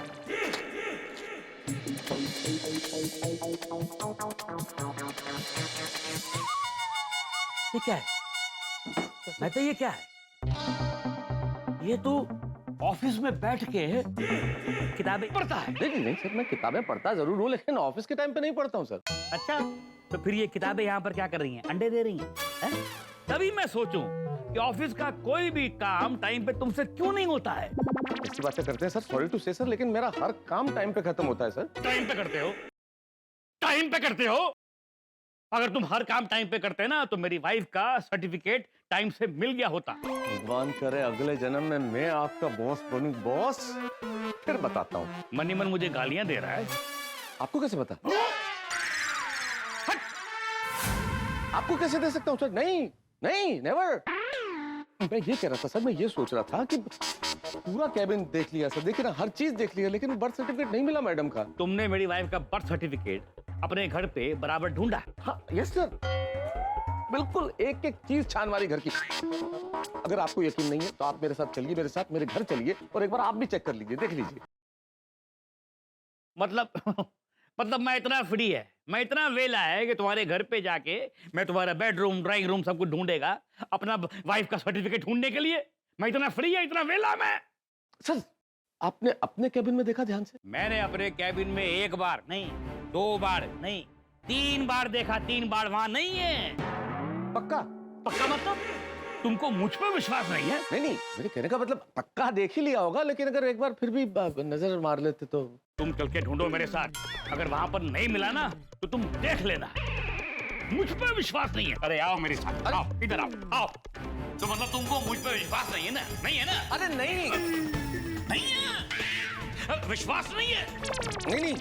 ये क्या है? कहते ये क्या है? ये तो ऑफिस में बैठ के किताबें पढ़ता है।
नहीं सर, मैं किताबें पढ़ता जरूर हूँ लेकिन ऑफिस के टाइम पे नहीं पढ़ता हूँ सर।
अच्छा, तो फिर ये किताबें यहाँ पर क्या कर रही हैं? अंडे दे रही हैं? तभी मैं सोचूं कि ऑफिस का कोई भी काम टाइम पे तुमसे क्यों नहीं होता है?
ऐसी बातें करते हैं सर, सॉरी टू से सर, लेकिन मेरा हर काम टाइम पे खत्म होता है सर।
टाइम पे करते हो? टाइम पे करते हो? अगर तुम हर काम टाइम पे करते ना तो मेरी वाइफ का सर्टिफिकेट टाइम से मिल गया होता।
भगवान करे अगले जन्म में मैं आपका बॉस बनूं। बॉस फिर बताता हूँ।
मन ही मन मुझे गालियां दे रहा है।
आपको कैसे पता? आपको कैसे दे सकता हूँ सर? नहीं नेवर। मैं ये कह रहा था सर, मैं ये सोच रहा था कि पूरा कैबिन देख लिया सर, देखिए ना हर चीज देख लिया, लेकिन बर्थ सर्टिफिकेट नहीं मिला मैडम का।
तुमने मेरी वाइफ का बर्थ सर्टिफिकेट अपने घर पे बराबर ढूंढा?
हाँ यस सर, बिल्कुल एक एक चीज छान मारी घर की। अगर आपको यकीन नहीं है तो आप मेरे साथ चलिए, मेरे साथ मेरे घर चलिए और एक बार आप भी चेक कर लीजिए, देख लीजिए।
मतलब मैं इतना फ्री है, मैं इतना वेला है कि तुम्हारे घर पे जाके मैं तुम्हारा बेडरूम, ड्राइंग रूम सब कुछ ढूंढेगा अपना वाइफ का सर्टिफिकेट ढूंढने के लिए? मैं इतना फ्री है, इतना वेला मैं?
सर आपने अपने कैबिन में देखा ध्यान से?
मैंने अपने कैबिन में एक बार नहीं, 2 बार नहीं, 3 बार देखा। 3 बार वहां नहीं है।
पक्का?
पक्का मतलब तुमको मुझ पर विश्वास नहीं है?
नहीं, मेरे कहने का मतलब पक्का देख ही लिया होगा, लेकिन अगर एक बार फिर भी नजर मार लेते तो।
तुम चल के ढूंढो मेरे साथ, अगर वहां पर नहीं मिला ना तो तुम देख लेना। मुझ पर विश्वास नहीं है? अरे आओ मेरे साथ, आओ इधर आओ। तो मतलब तुमको मुझ पर विश्वास नहीं है ना? नहीं है ना?
अरे नहीं
है, विश्वास नहीं है?
नहीं,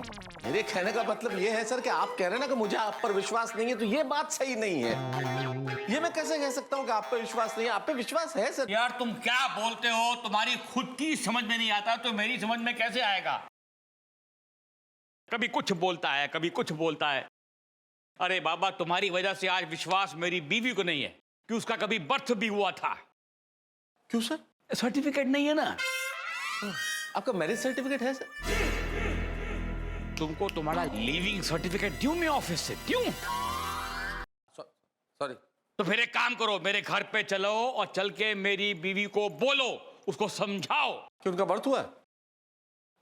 मेरे कहने का मतलब ये है सर कि आप कह रहे हैं ना कि मुझे आप पर विश्वास नहीं है, तो ये बात सही नहीं है। ये मैं कैसे कह सकता हूँ कि आप पे विश्वास नहीं है? आप पे विश्वास है सर।
यार तुम क्या बोलते हो? तुम्हारी खुद की समझ में नहीं आता तो मेरी समझ में कैसे आएगा? कभी कुछ बोलता है, कभी कुछ बोलता है। अरे बाबा, तुम्हारी वजह से आज विश्वास मेरी बीवी को नहीं है कि उसका कभी बर्थ भी हुआ था।
क्यों सर?
सर्टिफिकेट नहीं है ना?
आपका मैरिज सर्टिफिकेट है सर?
तुमको तुम्हारा लीविंग सर्टिफिकेट दूं मैं ऑफिस से? क्यों?
सॉरी।
तो फिर एक काम करो, मेरे घर पे चलो और चल के मेरी बीवी को बोलो, उसको समझाओ
कि उनका बर्थ हुआ है।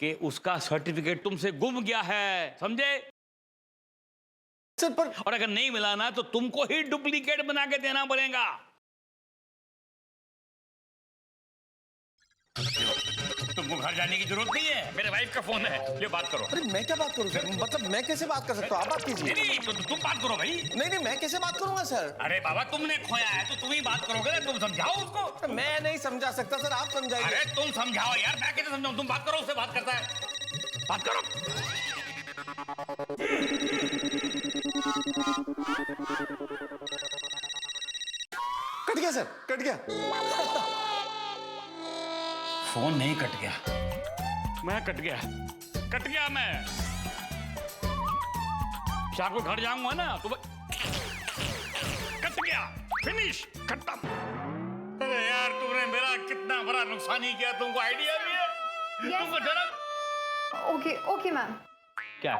कि उसका सर्टिफिकेट तुमसे गुम गया है, समझे?
सर पर
और अगर नहीं मिला ना तो तुमको ही डुप्लीकेट बना के देना पड़ेगा। तुमको घर जाने की जरूरत नहीं है, मेरे वाइफ का फोन है, ले बात करो।
अरे मैं क्या बात करूं सर? मतलब मैं कैसे बात कर सकता हूँ? आप बात कीजिए।
नहीं तो तुम बात करो भाई।
नहीं मैं कैसे बात करूंगा सर?
अरे बाबा तुमने खोया है तो तुम ही बात करोगे ना, तुम समझाओ उसको।
मैं नहीं समझा सकता सर, आप समझाइए।
अरे तुम समझाओ यार, मैं कैसे समझाऊं? तुम बात करो, उससे बात करता है, बात करो।
कट गया सर, कट गया।
फोन नहीं कट गया, मैं कट गया मैं। शाम को घर जाऊंगा ना तो कट गया, फिनिश, खत्म। अरे यार तुमने मेरा कितना बड़ा नुकसान ही किया, तुमको आइडिया भी है? तुमको जरा
ओके ओके मैम।
क्या?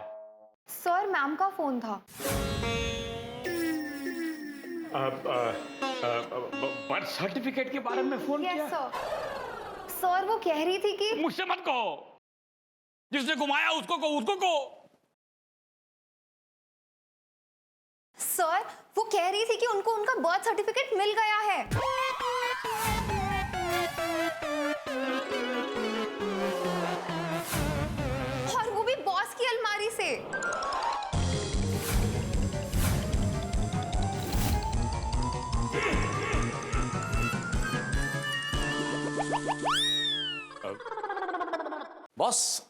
सर मैम का फोन था।
बर्थ सर्टिफिकेट के बारे में फोन किया?
Yes sir. सर वो कह रही थी कि
मुझसे मत कहो, जिसने घुमाया उसको कहो, उसको कहो।
सर वो कह रही थी कि उनको उनका बर्थ सर्टिफिकेट मिल गया है। और वो भी बॉस की अलमारी से।
बॉस,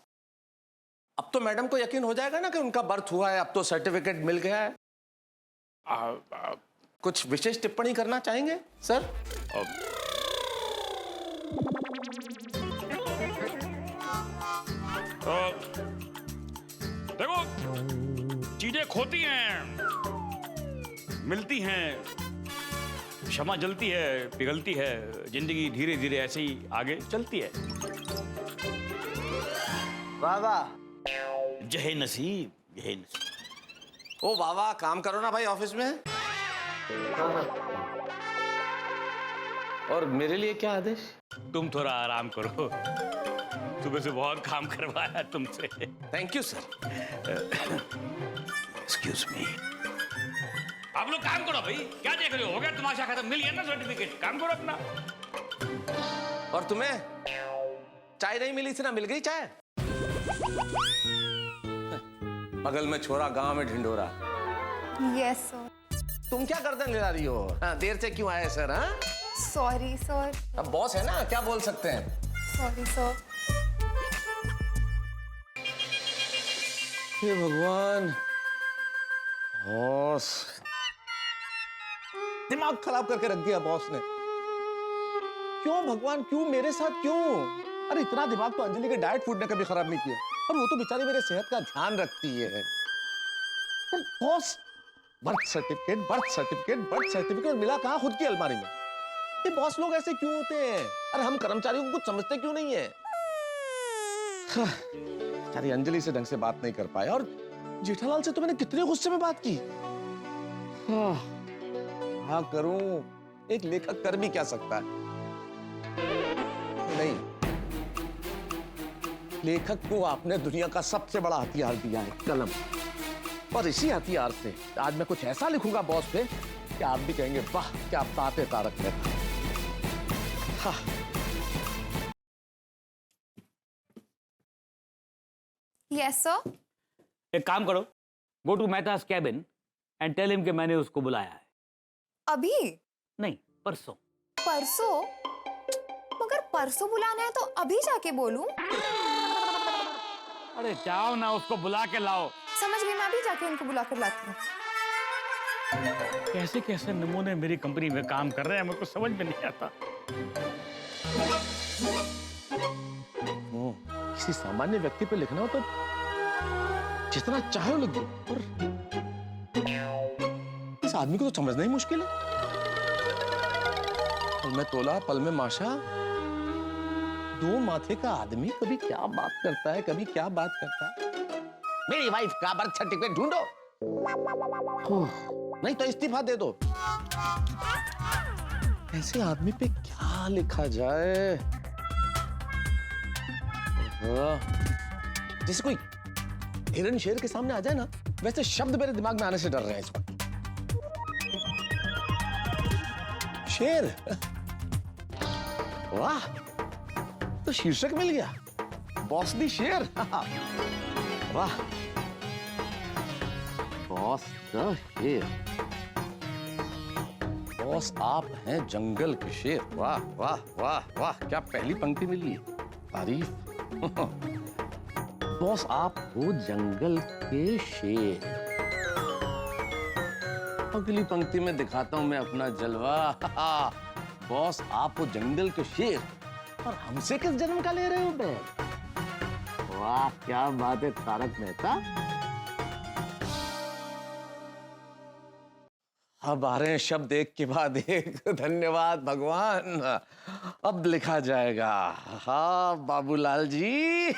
अब तो मैडम को यकीन हो जाएगा ना कि उनका बर्थ हुआ है, अब तो सर्टिफिकेट मिल गया है। कुछ विशेष टिप्पणी करना चाहेंगे सर?
देखो, चीजें खोती हैं, मिलती हैं, क्षमा जलती है, पिघलती है, जिंदगी धीरे धीरे ऐसे ही आगे चलती है।
वाह वाह,
जय नसीब, जय नसीब।
ओ वाह वाह, काम करो ना भाई ऑफिस में। और मेरे लिए क्या आदेश?
तुम थोड़ा आराम करो, सुबह से बहुत काम करवाया तुमसे।
Thank you sir.
Excuse me. आप लोग काम करो भाई, क्या देख रहे हो? गया तमाशा खत्म, मिल गया ना सर्टिफिकेट, काम करो अपना।
और तुम्हें चाय नहीं मिली थी ना, मिल गई चाय? बगल में छोरा, गांव में ढिंडोरा।
Yes sir.
तुम क्या गर्दन हिला रही हो? हाँ, देर से क्यों आए सर? हाँ,
सॉरी सर।
अब बॉस है ना, क्या बोल सकते हैं?
Sorry sir.
हे भगवान, बॉस दिमाग खराब करके रख दिया बॉस ने। क्यों भगवान, क्यों मेरे साथ, क्यों? अरे इतना दिमाग तो अंजलि के डाइट फूड ने कभी खराब नहीं किया, और वो तो बेचारी मेरे सेहत का ध्यान रखती है। बॉस, बर्थ सर्टिफिकेट मिला कहाँ? खुद की अलमारी में। ये बॉस लोग ऐसे क्यों होते हैं? अरे हम कर्मचारियों को कुछ समझते क्यों नहीं है? बेचारी अंजलि से ढंग से बात नहीं कर पाया, और जेठालाल से तो मैंने कितने गुस्से में बात की। हाँ करूं, एक लेखक कर भी क्या सकता है? नहीं, लेखक को आपने दुनिया का सबसे बड़ा हथियार दिया है, कलम। और इसी हथियार से आज मैं कुछ ऐसा लिखूंगा बॉस पे कि आप भी कहेंगे वाह क्या बातें तारक मेहता। हाँ।
Yes sir.
एक काम करो, go to Mehta's cabin and tell him कि मैंने उसको बुलाया है।
अभी
नहीं, परसों।
परसों? मगर परसों बुलाना है तो अभी जाके बोलूं?
अरे जाओ ना, उसको बुला के लाओ।
समझ गई, मैं अभी जाके उनको बुला कर लाती हूँ।
कैसे कैसे नमूने मेरी कंपनी में काम कर रहे हैं, मुझको समझ में नहीं आता।
किसी सामान्य व्यक्ति पे लिखना हो तो जितना चाहे लिख दो, और इस आदमी को तो समझना ही मुश्किल है। पल में तोला, पल में माशा, दो माथे का आदमी कभी क्या बात करता है, कभी क्या बात करता है। मेरी वाइफ का बर्थ सर्टिफिकेट ढूंढो, नहीं तो इस्तीफा दे दो। ऐसे आदमी पे क्या लिखा जाए? जैसे कोई हिरन शेर के सामने आ जाए ना, वैसे शब्द मेरे दिमाग में आने से डर रहे हैं इस वक्त। शेर, वाह, तो शीर्षक मिल गया, बॉस दी शेर। वाह, बॉस द शेर। बॉस आप हैं जंगल के शेर। वाह वाह वाह वाह, क्या पहली पंक्ति मिली है, तारीफ। बॉस आप हो जंगल के शेर। अगली पंक्ति में दिखाता हूं मैं अपना जलवा। बॉस आप हो जंगल के शेर, और हमसे किस जन्म का ले रहे हो बे? वाह क्या बात है तारक मेहता। अब आ रहे हैं शब्द एक के बाद एक। धन्यवाद भगवान, अब लिखा जाएगा। हाँ बाबूलाल जी।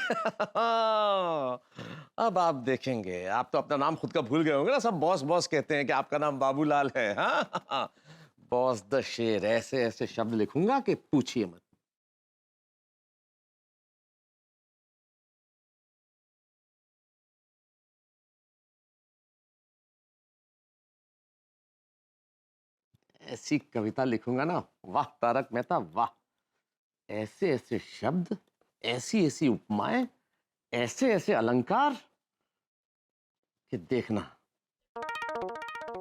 अब आप देखेंगे, आप तो अपना नाम खुद का भूल गए होंगे ना, सब बॉस बॉस कहते हैं कि आपका नाम बाबूलाल है। हाँ, बॉस द शेर, ऐसे ऐसे शब्द लिखूंगा कि पूछिए मत। ऐसी कविता लिखूंगा ना, वाह तारक मेहता वाह। ऐसे ऐसे शब्द, ऐसी ऐसी उपमाएं, ऐसे ऐसे अलंकार कि देखना।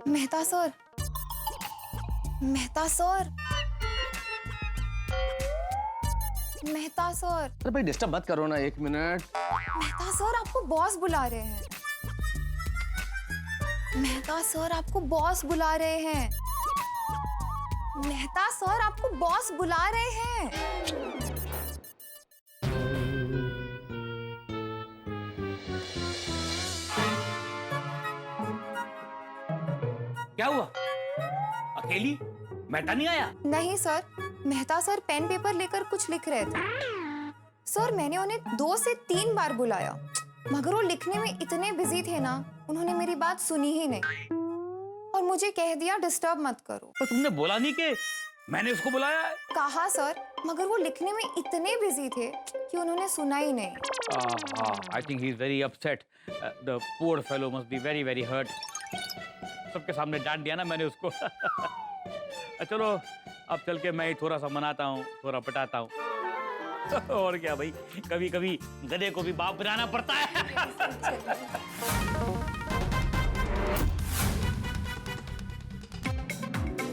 Mehta sir, Mehta sir, Mehta sir.
अरे भाई डिस्टर्ब मत करो ना, एक मिनट।
मेहता सर आपको बॉस बुला रहे हैं। मेहता सर आपको बॉस बुला रहे हैं। मेहता सर आपको बॉस बुला रहे हैं।
क्या हुआ? अकेली? मेहता नहीं आया?
नहीं sir, Mehta sir pen paper लेकर कुछ लिख रहे थे। सर मैंने उन्हें 2 से 3 बार बुलाया, मगर वो लिखने में इतने बिजी थे ना, उन्होंने मेरी बात सुनी ही नहीं और मुझे कह दिया डिस्टर्ब मत करो।
तो तुमने बोला नहीं कि मैंने उसको बुलाया है?
कहा सर, मगर वो लिखने में इतने बिजी थे कि उन्होंने सुना ही नहीं।
I think he is very upset. The poor fellow must be very very hurt. सबके सामने डांट दिया ना मैंने उसको। चलो अब चल के मैं ही थोड़ा सा मनाता हूँ, थोड़ा पटाता हूँ। और क्या भाई, कभी कभी गधे को भी बाप बनाना पड़ता है।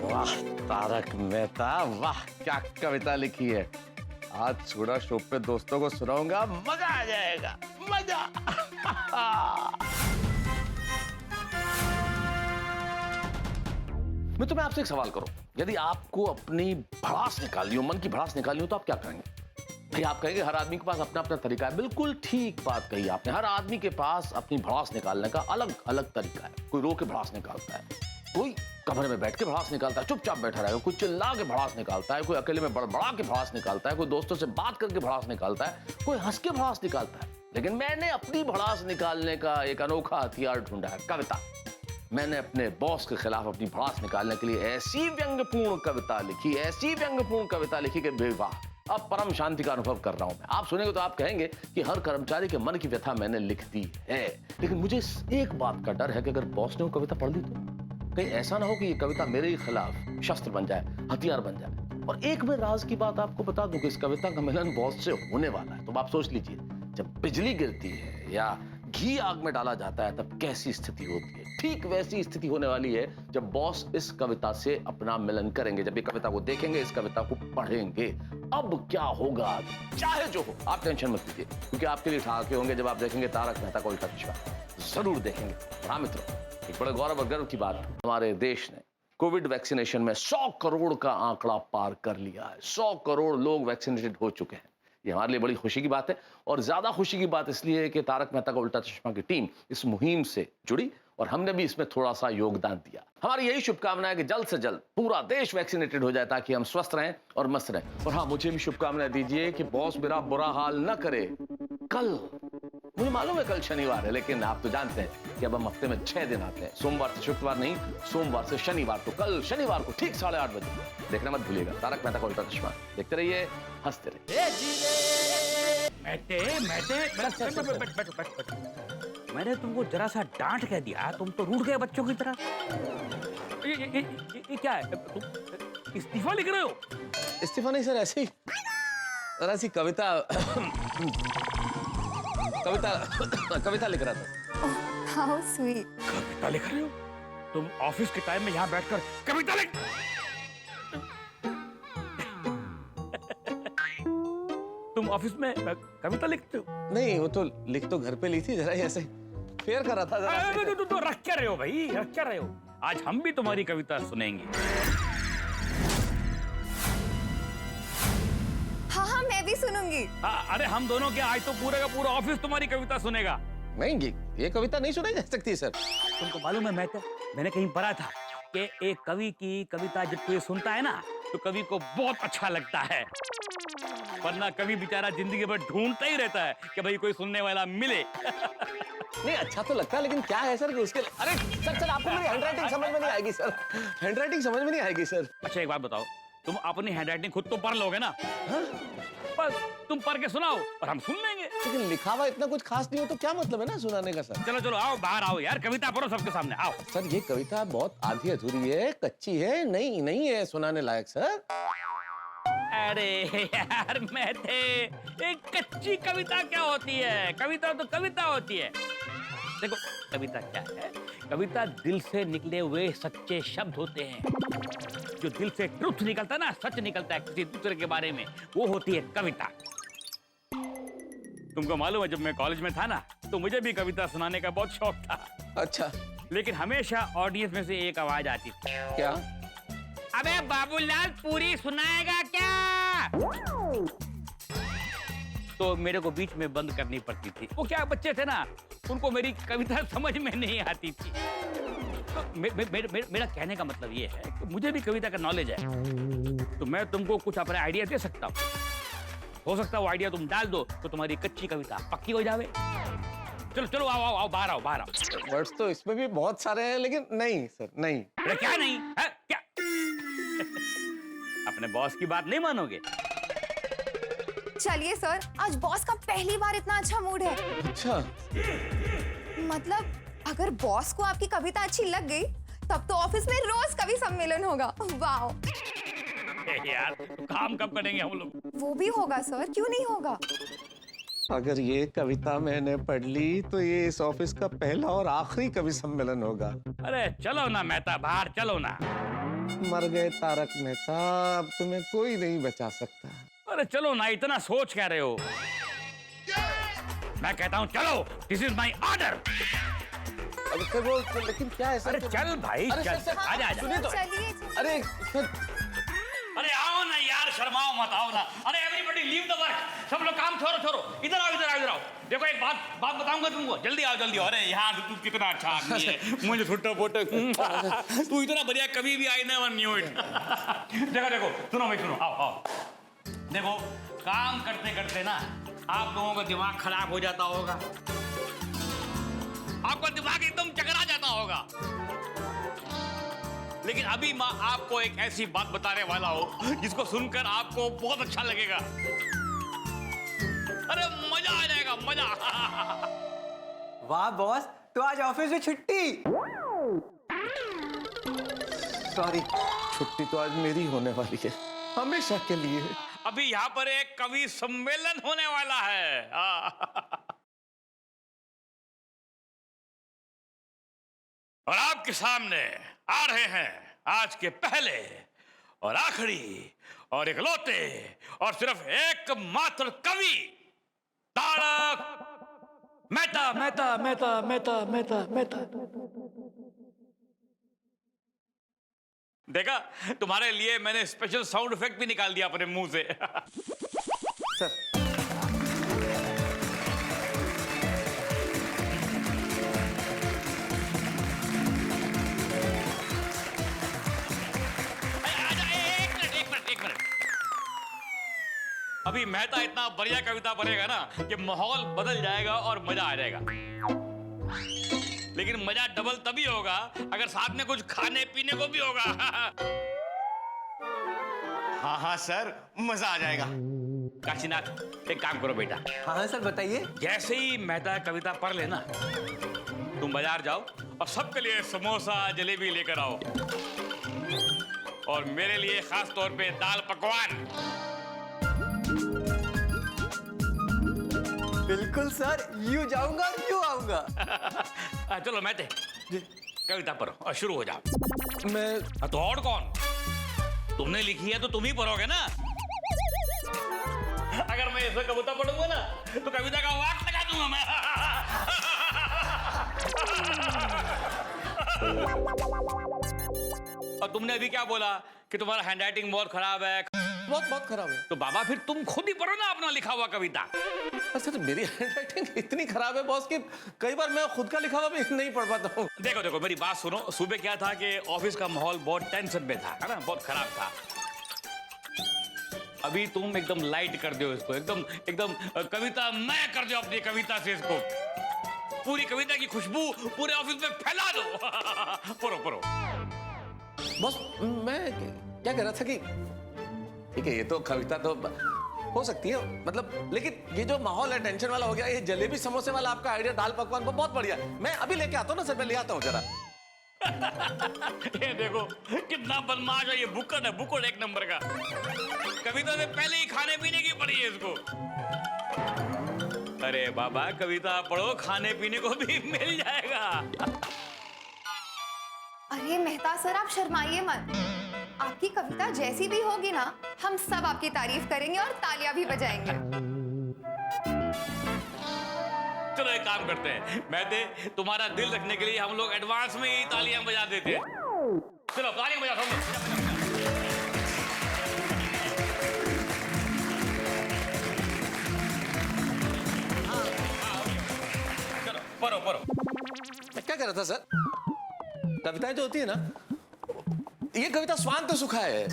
वाह तारक मेहता वाह, क्या कविता लिखी है। आज छोड़ा शो पे दोस्तों को सुनाऊंगा, मजा आ जाएगा, मजा। मैं तुम्हें आपसे एक सवाल करूं, यदि आपको अपनी भड़ास निकालनी हो, मन की भड़ास निकालनी हो, तो आप क्या करेंगे? भाई आप कहेंगे हर आदमी के पास अपना अपना तरीका है। बिल्कुल ठीक बात कही आपने, हर आदमी के पास अपनी भड़ास निकालने का अलग अलग तरीका है। कोई रो के भड़ास निकालता है, कोई कमरे में बैठ के भड़ास निकालता है, चुपचाप बैठा रहेगा, कोई चिल्ला के भड़ास निकालता है, कोई अकेले में बड़बड़ा के भड़ास निकालता है, कोई दोस्तों से बात करके भड़ास निकालता है, कोई हंस के भड़ास निकालता है। लेकिन मैंने अपनी भड़ास निकालने का एक अनोखा हथियार ढूंढा है, कविता। मैंने अपने बॉस के खिलाफ अपनी भड़ास निकालने के लिए ऐसी व्यंग्यपूर्ण कविता लिखी, ऐसी व्यंग्यपूर्ण कविता लिखी कि बेवाह, अब परम शांति का अनुभव कर रहा हूं मैं। आप सुनेंगे तो आप कहेंगे कि हर कर्मचारी के मन की व्यथा मैंने लिख दी है। लेकिन मुझे एक बात का डर है कि अगर बॉस ने वो कविता पढ़ ली तो कहीं ऐसा ना हो कि ये कविता मेरे ही खिलाफ शस्त्र बन जाए, हथियार बन जाए। और एक मैं राज की बात आपको बता दूं कि इस कविता का मिलन बॉस से होने वाला है। तो आप सोच लीजिए, जब बिजली गिरती है या घी आग में डाला जाता है तब कैसी स्थिति होती है। ठीक वैसी स्थिति होने वाली है जब बॉस इस कविता से अपना मिलन करेंगे, जब ये कविता को देखेंगे, इस कविता को पढ़ेंगे। अब क्या होगा, चाहे जो हो, आप टेंशन मत लीजिए, क्योंकि आपके लिए ठहाके होंगे जब आप देखेंगे तारक मेहता का उल्टा चश्मा। जरूर देखेंगे। हाँ मित्रों, एक बड़े गौरव और गर्व की बात, हमारे देश ने कोविड वैक्सीनेशन में 100 करोड़ का आंकड़ा पार कर लिया है। 100 करोड़ लोग वैक्सीनेटेड हो चुके हैं। ये हमारे लिए बड़ी खुशी की बात है, और ज्यादा खुशी की बात इसलिए है कि तारक मेहता का उल्टा चश्मा की टीम इस मुहिम से जुड़ी और हमने भी इसमें थोड़ा सा योगदान दिया। हमारी यही शुभकामना है कि जल्द से जल्द पूरा देश वैक्सीनेटेड हो जाए ताकि हम स्वस्थ रहें और मस्त रहें। और हाँ, मुझे भी शुभकामनाएं दीजिए कि बॉस मेरा बुरा हाल न करे। कल, मुझे मालूम है कल शनिवार है, लेकिन आप तो जानते हैं कि अब हम हफ्ते में 6 दिन आते हैं, सोमवार से शुक्रवार नहीं, सोमवार से शनिवार। तो कल शनिवार को ठीक 8:30 बजे देखना मत भूलिएगा तारक मेहता का उल्टा चश्मा। देखते रहिए, हंसते रहिए।
मैंने तुमको जरा सा डांट कह दिया, तुम तो रूठ गए बच्चों की तरह। ये क्या है? तुम इस्तीफा लिख रहे हो?
इस्तीफा नहीं सर, ऐसी कविता कविता लिख रहा था।
How sweet.
कविता लिख रहे हो? तुम ऑफिस के टाइम में यहाँ बैठकर कविता लिख। तुम ऑफिस में कविता लिखते हो?
नहीं, वो तो लिख तो घर पे ली थी, जरा ऐसे फेयर कर रहा था जरा।
तो रख क्या रहे हो भाई, रख क्या रहे हो? आज हम भी तुम्हारी कविता सुनेंगे।
हाँ, मैं भी सुनूंगी।
अरे हम दोनों क्या, आज तो पूरे का पूरा ऑफिस तुम्हारी कविता सुनेगा।
नहीं, ये कविता नहीं सुनाई जा सकती सर।
तुमको मालूम है, मैंने कहीं पढ़ा था कि एक कवि की कविता जब कोई सुनता है ना, तो कवि को बहुत अच्छा लगता है, वरना कवि बेचारा जिंदगी भर ढूंढता ही रहता है कि भाई कोई सुनने वाला मिले।
नहीं, अच्छा तो लगता है, लेकिन क्या है सर कि उसके लिए... अरे सर आपको मेरी हैंडराइटिंग समझ में नहीं आएगी सर, हैंडराइटिंग समझ में नहीं आएगी सर।
अच्छा एक बात बताओ, तुम अपनी हैंडराइटिंग खुद तो पढ़ लोगे ना? पर तुम पढ़ के सुनाओ और हम सुन लेंगे।
लेकिन लिखा हुआ इतना कुछ खास नहीं हो तो क्या मतलब है ना सुनाने का सर?
चलो आओ, बाहर आओ यार, कविता पढ़ो सबके सामने, आओ।
सर ये कविता बहुत आधी अधूरी है, कच्ची है, नहीं है सुनाने लायक सर।
अरे यार एक कच्ची कविता क्या होती है? कविता तो कविता होती है। देखो कविता क्या है? कविता दिल से निकले हुए सच्चे शब्द होते हैं। जो दिल से ट्रुथ निकलता है ना, सच निकलता है किसी दूसरे के बारे में, वो होती है कविता। तुमको मालूम है, जब मैं कॉलेज में था ना, तो मुझे भी कविता सुनाने का बहुत शौक था।
अच्छा।
लेकिन हमेशा ऑडियंस में से एक आवाज आती थी।
क्या?
अबे बाबूलाल पूरी सुनाएगा क्या? तो मेरे को बीच में बंद करनी पड़ती थी। वो क्या बच्चे थे ना, उनको मेरी कविता समझ में नहीं आती थी। तो मेरा कहने का मतलब ये है कि मुझे भी कविता का नॉलेज है, तो मैं तुमको कुछ अपने आइडिया दे सकता हूँ। हो सकता है वो आइडिया तुम डाल दो तो तुम्हारी कच्ची कविता पक्की हो जावे। चलो आओ, बाहर आओ।
वर्ड्स तो इसमें भी बहुत सारे हैं, लेकिन नहीं सर, नहीं।
अरे क्या नहीं है? क्या अपने बॉस की बात नहीं मानोगे?
चलिए सर, आज बॉस का पहली बार इतना अच्छा मूड है।
अच्छा।
मतलब अगर बॉस को आपकी कविता अच्छी लग गई, तब तो ऑफिस में रोज कवि सम्मेलन होगा। वाओ
यार, तो काम कब करेंगे हम लोग?
वो भी होगा सर, क्यों नहीं होगा?
अगर ये कविता मैंने पढ़ ली तो ये इस ऑफिस का पहला और आखिरी कवि सम्मेलन होगा।
अरे चलो ना मेहता, बाहर चलो ना।
मर गए तारक मेहता, अब तुम्हें कोई नहीं बचा सकता।
अरे चलो ना, इतना सोच क्या रहे हो? मैं कहता हूँ चलो, दिस इज माई ऑर्डर।
लेकिन क्या है सर?
अरे चल भाई, चल, आजा।
सुनिए तो। अरे
अरे आओ ना यार, शर्माओ मत, आओ ना। अरे एवरीबॉडी लीव द वर्क, सब लोग काम छोड़ो। इधर आओ। देखो एक बात बताऊंगा तुमको, जल्दी आओ। अरे यहाँ तू कितना अच्छा आदमी है, मुझे छोटा फोटो तू इतना बढ़िया कभी भी आई नेवर न्यू इट। देखो सुनो भाई, सुनो, आओ। देखो काम करते करते ना आप लोगों का दिमाग खराब हो जाता होगा, आपका दिमाग एकदम चकरा जाता होगा। लेकिन अभी मैं आपको एक ऐसी बात बताने वाला हूं जिसको सुनकर आपको बहुत अच्छा लगेगा। अरे मजा आ जाएगा, मजा।
वाह बॉस, तो आज ऑफिस में छुट्टी।
सॉरी, छुट्टी तो आज मेरी होने वाली है, हमेशा के लिए।
अभी यहाँ पर एक कवि सम्मेलन होने वाला है। और आपके सामने आ रहे हैं आज के पहले और आखिरी और इकलौते और सिर्फ एक मात्र कवि, तारक मेहता। देखा, तुम्हारे लिए मैंने स्पेशल साउंड इफेक्ट भी निकाल दिया अपने मुंह से।
सर
एक मिनट। अभी मेहता इतना बढ़िया कविता पढ़ेगा ना कि माहौल बदल जाएगा और मजा आ जाएगा। लेकिन मजा डबल तभी होगा अगर साथ में कुछ खाने पीने को भी होगा।
हाँ सर, मजा आ जाएगा।
काशीनाथ एक काम करो बेटा।
हाँ सर बताइए।
जैसे ही मेहता कविता पढ़ लेना, तुम बाजार जाओ और सबके लिए समोसा जलेबी लेकर आओ, और मेरे लिए खास तौर पे दाल पकवान।
बिल्कुल सर, यूं जाऊंगा और यूं आऊंगा।
चलो मेहते कविता पढ़ो और शुरू हो जाओ।
मैं
तो और कौन? तुमने लिखी है तो तुम ही पढ़ोगे ना। अगर मैं ऐसे कविता पढ़ूंगा ना तो कविता का वाक लगा दूंगा मैं। और तुमने अभी क्या बोला कि तुम्हारा हैंडराइटिंग बहुत खराब है?
बहुत खराब है।
तो बाबा फिर तुम खुद ही पढ़ो ना अपना लिखा हुआ कविता।
सर मेरी हैंडराइटिंग इतनी खराब है बॉस कि कई बार मैं खुद का लिखा हुआ भी नहीं पढ़ पाता हूँ।
देखो देखो मेरी बात सुनो। सुबह क्या था कि ऑफिस का माहौल बहुत टेंशन में था, है ना, बहुत खराब था। अभी तुम एकदम लाइट कर दो इसको, एकदम एकदम कविता मैं कर दो अपनी कविता से इसको। पूरी कविता की खुशबू पूरे ऑफिस में फैला दो। पढ़ो पढ़ो।
बॉस मैं क्या कह रहा था कि ठीक है ये तो कविता तो हो सकती है, मतलब लेकिन ये जो माहौल है टेंशन वाला हो गया, ये जलेबी समोसे वाला आपका आइडिया दाल पकवान वो बहुत बढ़िया है। मैं अभी लेके आता हूँ ना सर, मैं ले आता हूँ जरा।
ये देखो कितना बदमाश है ये बुक्कड़ है, बुक्कड़ एक नंबर का। कविता से पहले ही खाने पीने की पड़ी है इसको। अरे बाबा कविता पढ़ो, खाने पीने को भी मिल जाएगा।
अरे मेहता सर आप शर्माइए मत, आपकी कविता जैसी भी होगी ना हम सब आपकी तारीफ करेंगे और तालियां भी बजाएंगे।
चलो एक काम करते हैं, मैं तुम्हारा दिल रखने के लिए हम लोग एडवांस में ही तालियां बजा देते हैं। चलो तालियां बजा दो। चलो पढ़ो पढ़ो।
मैं क्या कह रहा था सर, कविताएं जो होती है ना, ये कविता स्वांत सुखा है।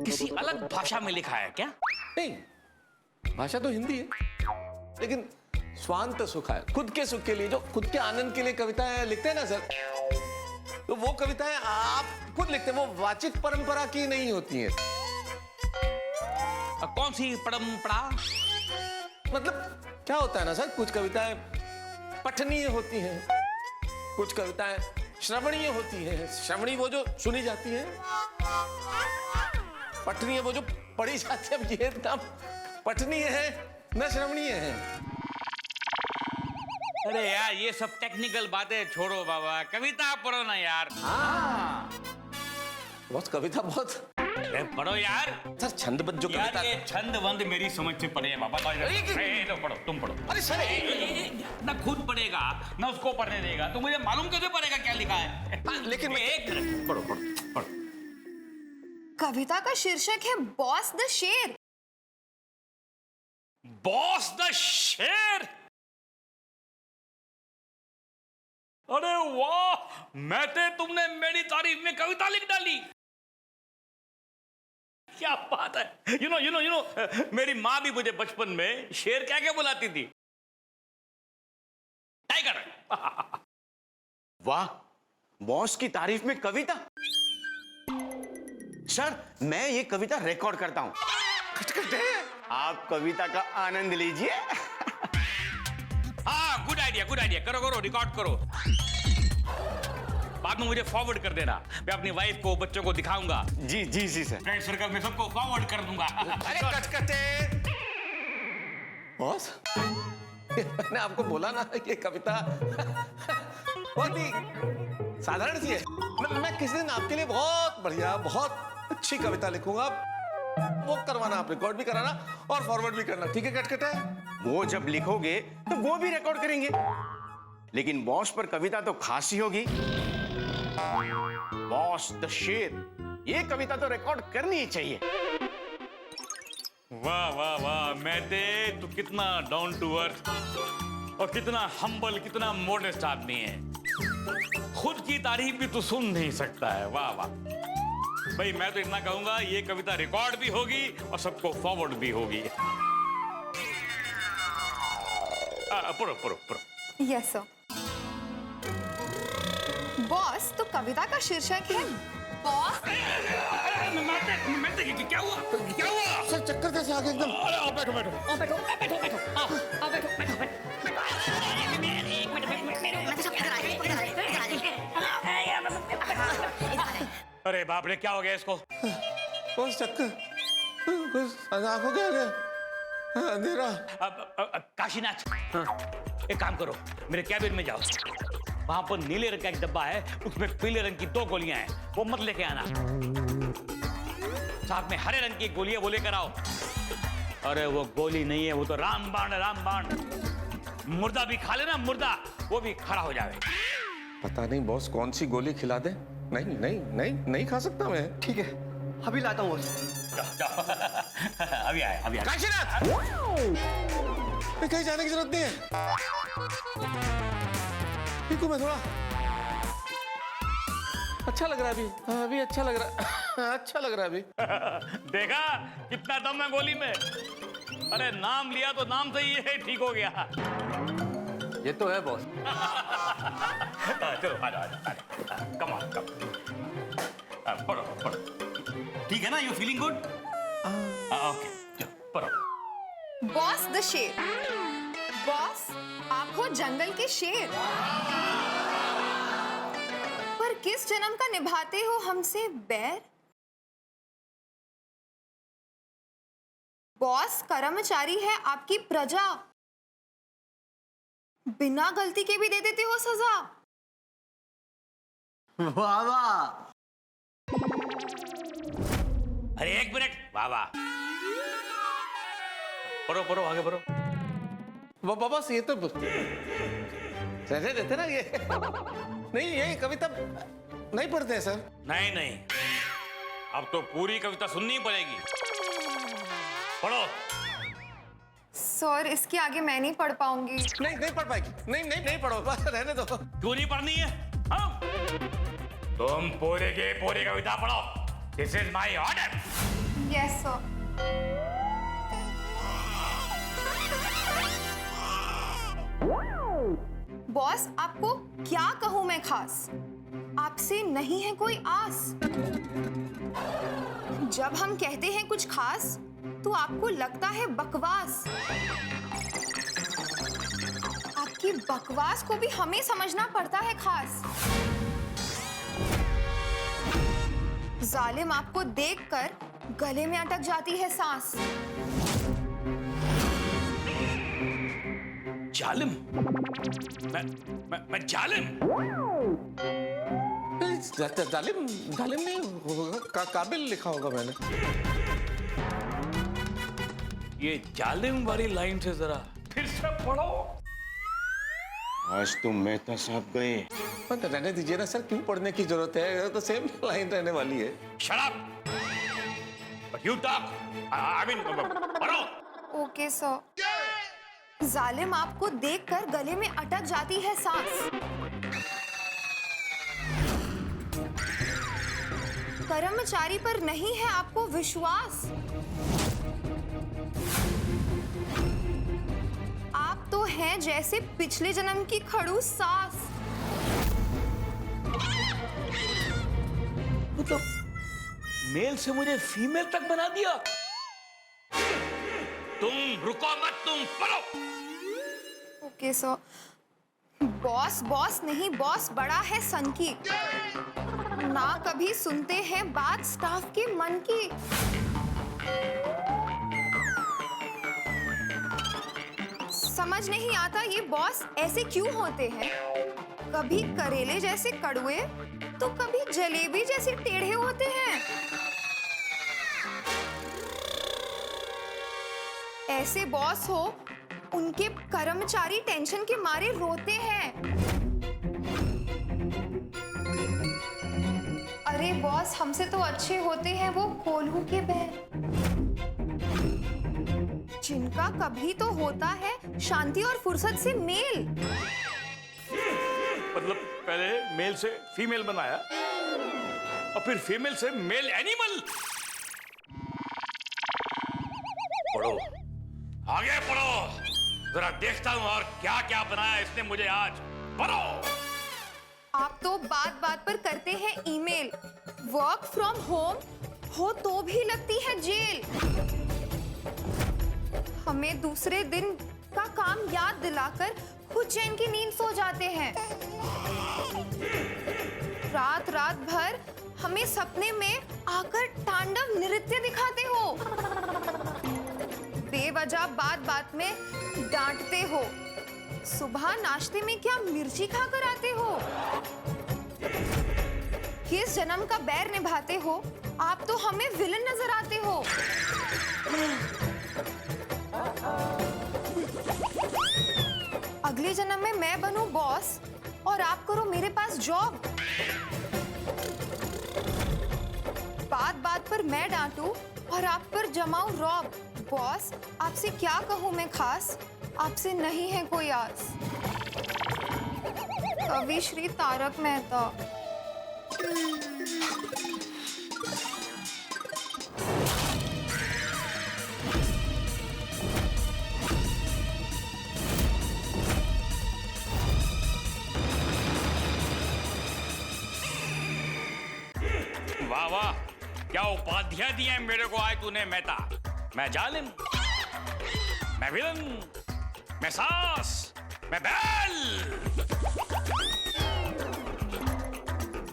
किसी अलग भाषा में लिखा है क्या?
नहीं, भाषा तो हिंदी है, लेकिन स्वांत सुखा है। खुद के सुख के लिए, जो खुद के आनंद के लिए कविताएं लिखते हैं ना सर, तो वो कविताएं आप खुद लिखते हैं, वो वाचिक परंपरा की नहीं होती हैं।
कौन सी परंपरा?
मतलब क्या होता है ना सर, कुछ कविताएं पठनीय होती हैं, कुछ कविताएं श्रवणीय होती हैं। श्रवणीय वो जो सुनी जाती है, पठनीय वो जो पढ़ी जाती है। अब ये नाम पठनीय है न श्रवणीय है।
अरे यार ये सब टेक्निकल बातें छोड़ो बाबा, कविता पढ़ो ना यार।
हाँ बहुत कविता बहुत
पढ़ो यार।
सर छंदबद्ध जो कविता,
ये छंद वंद मेरी समझ से पढ़े बाबा। लो पढ़ो, तुम पढ़ो।
अरे सर
ना खुद पढ़ेगा ना उसको पढ़ने देगा, तो मुझे मालूम कैसे पड़ेगा क्या लिखा है?
लेकिन मैं
एक मिनट पढ़ो पढ़ो पढ़ो।
कविता का शीर्षक है बॉस द शेर।
बॉस द शेर? अरे वाह, मैं तुमने मेरी तारीफ में कविता लिख डाली। क्या बात है। यू नो मेरी माँ भी मुझे बचपन में शेर क्या क्या बुलाती थी? टाइगर।
वाह, बॉस की तारीफ में कविता। सर मैं ये कविता रिकॉर्ड करता हूं। आप कविता का आनंद लीजिए।
हाँ गुड आइडिया, करो करो, रिकॉर्ड करो। बाद में मुझे फॉरवर्ड कर देना, मैं अपनी वाइफ को बच्चों को दिखाऊंगा।
जी जी जी सर।
फ्रेंड सर्कल में सबको फॉरवर्ड कर दूंगा।
अरे कटकटे बॉस, मैंने आपको बोला ना ये कविता बहुत ही साधारण सी है। मैं किसी दिन आपके लिए बहुत बढ़िया बहुत अच्छी कविता लिखूंगा, वो करवाना, आप रिकॉर्ड भी कराना और फॉरवर्ड भी करना, ठीक है कटकटे?
वो जब लिखोगे तो वो भी रिकॉर्ड करेंगे, लेकिन बॉस पर कविता तो खास ही होगी। बॉस द शेर, ये कविता तो रिकॉर्ड करनी ही चाहिए।
वाह वाह वाह, मैं तू कितना डाउन टू अर्थ और कितना हम्बल, कितना मॉडेस्ट आदमी है। खुद की तारीफ भी तू सुन नहीं सकता है। वाह वाह भाई, मैं तो इतना कहूंगा ये कविता रिकॉर्ड भी होगी और सबको फॉरवर्ड भी होगी। पढ़ो पढ़ो पढ़ो।
Yes sir. बॉस तो कविता का शीर्षक है बॉस
क्या हुआ? क्या हुआ?
सर चक्कर कैसे आ गए एकदम?
अरे आओ, बैठो बैठो। अरे बाप रे, क्या हो गया इसको?
बस चक्कर, बस आंखों क्या गया? अंधेरा।
काशीनाथ, एक काम करो, मेरे कैबिन में जाओ। वहां पर नीले रंग का एक डब्बा है, उसमें पीले रंग की 2 गोलियां हैं, वो मत लेके आना। साथ में हरे रंग की गोली है, वो लेकर आओ। अरे वो गोली नहीं है, वो तो रामबाण है, रामबाण। मुर्दा भी खा लेना, मुर्दा, वो भी खड़ा हो जाए।
पता नहीं बॉस कौन सी गोली खिला दे। नहीं नहीं नहीं नहीं खा सकता मैं।
ठीक है, अभी लाता हूँ बॉस।
अभी आए, अभी आए।
काशीनाथ, कहीं जाने की जरूरत नहीं है। ठीक हूँ मैं थोड़ा। अच्छा लग रहा है अभी। हाँ, अभी अच्छा लग रहा है। अच्छा लग रहा है अभी।
देखा कितना दम है गोली में। अरे नाम लिया तो नाम से ही ठीक हो गया।
ये तो है बॉस।
चलो आ जाओ, कम ऑन, कम। पढ़ो पढ़ो, ठीक है ना? You feeling good? ओके, चलो पढ़ो।
बॉस द शेर। बॉस, आप हो जंगल के शेर, पर किस जन्म का निभाते हो हमसे बैर? बॉस, कर्मचारी है आपकी प्रजा, बिना गलती के भी दे देते हो सजा।
वाह वाह।
अरे एक मिनट, वाह वाह। पढ़ो पढ़ो, आगे पढ़ो।
बस ये तो रहने देते ना ये। नहीं ये कविता नहीं पढ़ते हैं सर।
नहीं नहीं, अब तो पूरी कविता सुननी पड़ेगी। पढ़ो।
सर, इसके आगे मैं नहीं पढ़ पाऊंगी।
नहीं नहीं पढ़ पाएगी। नहीं नहीं नहीं पढ़ो, बस रहने दो।
क्यों नहीं पढ़नी है? हाँ? तुम पूरे के पूरी कविता पढ़ो। This is my order.
Yes sir. Boss, आपको क्या कहूं मैं खास, आपसे नहीं है कोई आस। जब हम कहते हैं कुछ खास तो आपको लगता है बकवास। आपकी बकवास को भी हमें समझना पड़ता है खास। जालिम, आपको देखकर गले में अटक जाती है सांस।
जालिम? मैं जालिम?
जालिम जालिम नहीं होगा, काबिल लिखा होगा मैंने।
ये जालिम वाली लाइन से जरा फिर से पढ़ो।
आज तुम मेहता साहब गए।
रहने दीजिए ना सर, क्यों पढ़ने की जरूरत है? तो सेम लाइन रहने वाली है।
Shut up! But you talk. I mean, पढ़ो।
Okay sir. जालिम, आपको देखकर गले में अटक जाती है सांस। कर्मचारी पर नहीं है आपको विश्वास। आप तो हैं जैसे पिछले जन्म की खड़ूस सास।
मतलब मेल से मुझे फीमेल तक बना दिया। तुम रुको मत, तुम पढ़ो।
Okay sir. बॉस बॉस नहीं, बॉस बड़ा है सन की, ना कभी सुनते हैं बात स्टाफ के मन की। समझ नहीं आता ये बॉस ऐसे क्यों होते हैं, कभी करेले जैसे कड़वे तो कभी जलेबी जैसे टेढ़े होते हैं। ऐसे बॉस हो, उनके कर्मचारी टेंशन के मारे रोते हैं। अरे बॉस, हमसे तो अच्छे होते हैं वो कोल्हू के बैल, जिनका कभी तो होता है शांति और फुर्सत से मेल।
मतलब पहले मेल से फीमेल बनाया और फिर फीमेल से मेल एनिमल। पढ़ो, आगे पढ़ो, जरा देखता हूं और क्या क्या बनाया इसने मुझे आज। पढ़ो।
आप तो बात बात पर करते हैं ईमेल, वर्क फ्रॉम होम हो तो भी लगती है जेल। हमें दूसरे दिन का काम याद दिलाकर खुद चैन की नींद सो जाते हैं। रात रात भर हमें सपने में आकर तांडव नृत्य दिखाते हो। बेवजह बात बात में डांटते हो। सुबह नाश्ते में क्या मिर्ची खाकर आते हो? किस जन्म का बैर निभाते हो? आप तो हमें विलन नजर आते हो। अगले जन्म में मैं बनूं बॉस और आप करो मेरे पास जॉब। बात बात पर मैं डांटूं और आप पर जमाऊं रॉब। बॉस, आपसे क्या कहूं मैं खास, आपसे नहीं है कोई आस। कवि श्री तारक मेहता।
वाह वाह, क्या उपाधियां दी हैं मेरे को आज तूने मेहता। मैं जालिम, मैं विलन, मैं सास, मैं बैल।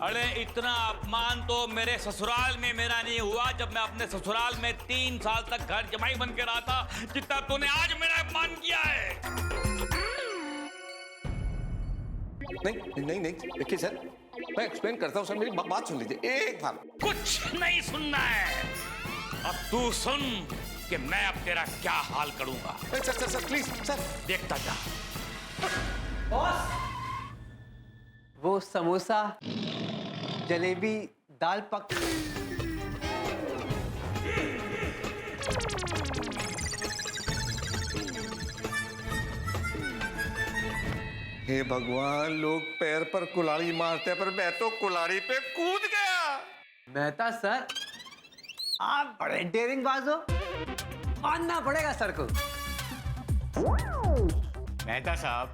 अरे इतना अपमान तो मेरे ससुराल में मेरा नहीं हुआ जब मैं अपने ससुराल में 3 साल तक घर जमाई बन के रहा था, जितना तूने आज मेरा अपमान किया है।
नहीं नहीं नहीं, देखिए सर, मैं एक्सप्लेन करता हूँ सर, मेरी बात सुन लीजिए एक बार।
कुछ नहीं सुनना है, अब तू सुन कि मैं अब तेरा क्या हाल करूंगा।
Sir sir sir please sir.
देखता जा।
बॉस, वो समोसा, जलेबी, दाल पक।
हे भगवान, लोग पैर पर कुल्हाड़ी मारते हैं पर मैं तो कुल्हाड़ी पे कूद गया।
मेहता सर, आप बड़े डेयरिंग बाज हो, मानना पड़ेगा सर को।
मेहता साहब,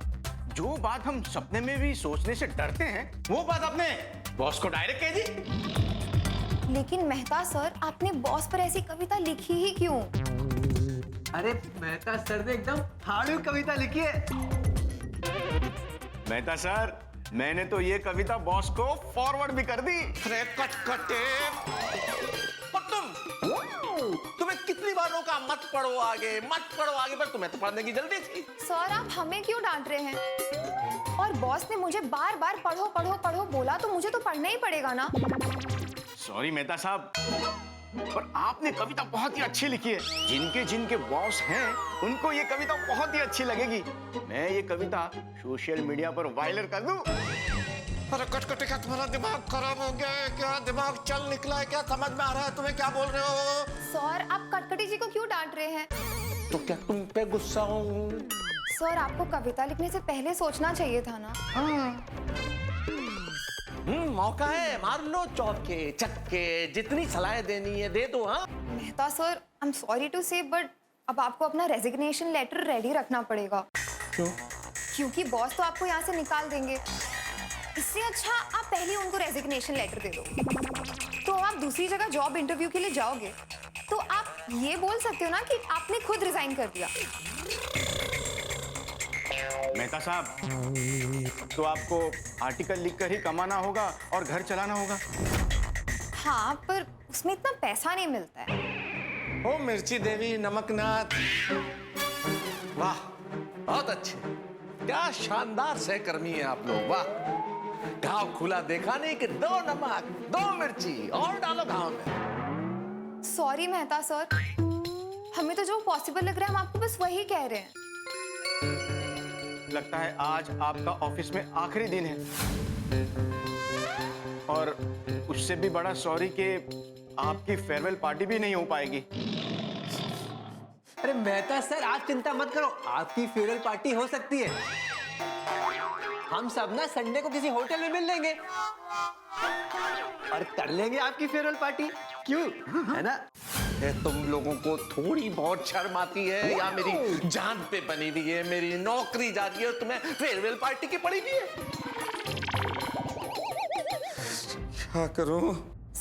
जो बात हम सपने में भी सोचने से डरते हैं, वो बात आपने बॉस को डायरेक्ट कह दी।
लेकिन मेहता सर, आपने बॉस पर ऐसी कविता लिखी ही क्यों?
अरे मेहता सर ने एकदम हाड़ू कविता लिखी है।
मेहता सर, मैंने तो ये कविता बॉस को फॉरवर्ड भी कर दी।
अरे कटकटे, पर तुम्हें कितनी बार रोका मत पढ़ो आगे, पर तुम्हें तो पढ़ने की जल्दी थी।
सर, आप हमें क्यों डांट रहे हैं? और बॉस ने मुझे बार बार पढ़ो पढ़ो पढ़ो बोला तो मुझे तो पढ़ना ही पड़ेगा ना।
सॉरी मेहता साहब, पर आपने कविता बहुत ही अच्छी लिखी है। जिनके जिनके बॉस हैं, उनको ये कविता बहुत ही अच्छी लगेगी। मैं ये कविता सोशल मीडिया पर वायरल कर दूं।
अरे कटकटे, क्या तुम्हारा दिमाग खराब हो गया है? क्या दिमाग चल निकला है? क्या समझ में आ रहा है तुम्हें क्या बोल रहे हो?
सर, आप कटकटी जी को क्यों डांट रहे हैं?
तो क्या तुम पे गुस्सा हूँ?
सर, आपको कविता लिखने से पहले सोचना चाहिए था ना।
मौका है, मार लो चौके चक्के, जितनी सलाहें देनी है दे दो। हाँ
Mehta sir, I am sorry to say, but अब आपको अपना रेजिग्नेशन लेटर रेडी रखना पड़ेगा।
क्यों?
क्योंकि बॉस तो आपको यहाँ से निकाल देंगे। इससे अच्छा आप पहले उनको रेजिग्नेशन लेटर दे दो, तो आप दूसरी जगह जॉब इंटरव्यू के लिए जाओगे तो आप ये बोल सकते हो ना कि आपने खुद रिजाइन कर दिया।
मेहता साहब, तो आपको आर्टिकल लिखकर ही कमाना होगा और घर चलाना होगा।
हाँ, पर उसमें इतना पैसा नहीं मिलता है।
ओ मिर्ची देवी, नमकनाथ, वाह बहुत अच्छे, क्या शानदार सहकर्मी है आप लोग। वाह, घाव खुला देखा नहीं कि 2 नमक 2 मिर्ची और डालो घाव में।
सॉरी मेहता सर, हमें तो जो पॉसिबल लग रहा है हम आपको बस वही कह रहे हैं।
लगता है आज आपका ऑफिस में आखिरी दिन है, और उससे भी बड़ा सॉरी कि आपकी फेयरवेल पार्टी भी नहीं हो पाएगी।
अरे मेहता सर, आप चिंता मत करो, आपकी फेयरवेल पार्टी हो सकती है। हम सब ना संडे को किसी होटल में मिल लेंगे और कर लेंगे आपकी फेयरवेल पार्टी। क्यों, है ना?
तुम लोगों को थोड़ी बहुत शर्म आती है या मेरी जान पे बनी हुई है, मेरी नौकरी जा रही है और तुम्हें फेयरवेल पार्टी की पड़ी हुई है? क्या करूं?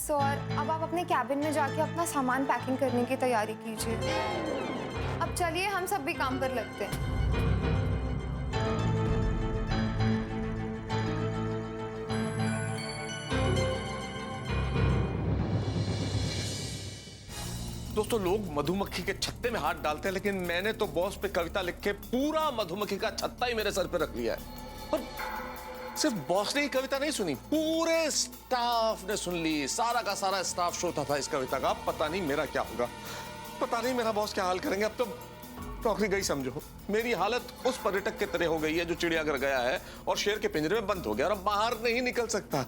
सर अब आप अपने कैबिन में जाके अपना सामान पैकिंग करने की तैयारी कीजिए। अब चलिए हम सब भी काम पर लगते हैं।
दोस्तों, लोग मधुमक्खी के छत्ते में हाथ डालते हैं, लेकिन मैंने तो बॉस पे कविता लिख के पूरा मधुमक्खी का छत्ता ही मेरे सर पे रख लिया है। और सिर्फ बॉस ने ही कविता नहीं सुनी, पूरे स्टाफ ने सुन ली। सारा का सारा स्टाफ श्रोता था इस कविता का। पता नहीं मेरा क्या होगा, पता नहीं मेरा बॉस क्या हाल करेंगे। अब तो नौकरी गई समझो। मेरी हालत उस पर्यटक के तरह हो गई है जो चिड़ियाघर गया है और शेर के पिंजरे में बंद हो गया और अब बाहर नहीं निकल सकता।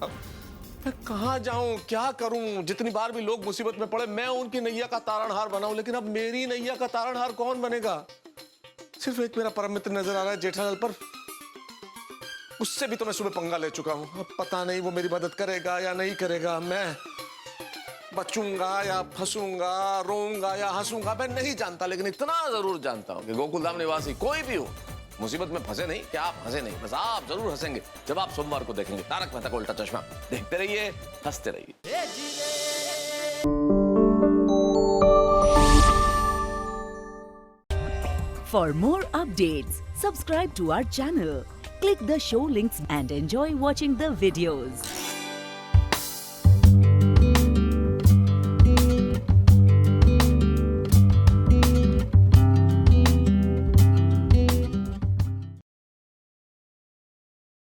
मैं कहाँ जाऊं, क्या करूं? जितनी बार भी लोग मुसीबत में पड़े मैं उनकी नैया का तारणहार बनाऊं, लेकिन अब मेरी नैया का तारणहार कौन बनेगा? सिर्फ एक मेरा परम मित्र नजर आ रहा है जेठालाल, पर उससे भी तो मैं सुबह पंगा ले चुका हूं। अब पता नहीं वो मेरी मदद करेगा या नहीं करेगा। मैं बचूंगा या फंसूंगा, रोऊंगा या हंसूंगा, मैं नहीं जानता, लेकिन इतना जरूर जानता हूं कि गोकुलधाम निवासी कोई भी हो, मुसीबत में फंसे नहीं। क्या आप फंसे नहीं, बस आप जरूर हंसेंगे जब आप सोमवार को देखेंगे तारक मेहता का उल्टा चश्मा। देखते रहिए, हंसते रहिए।
For more updates, subscribe to our channel, click the show links and enjoy watching the videos.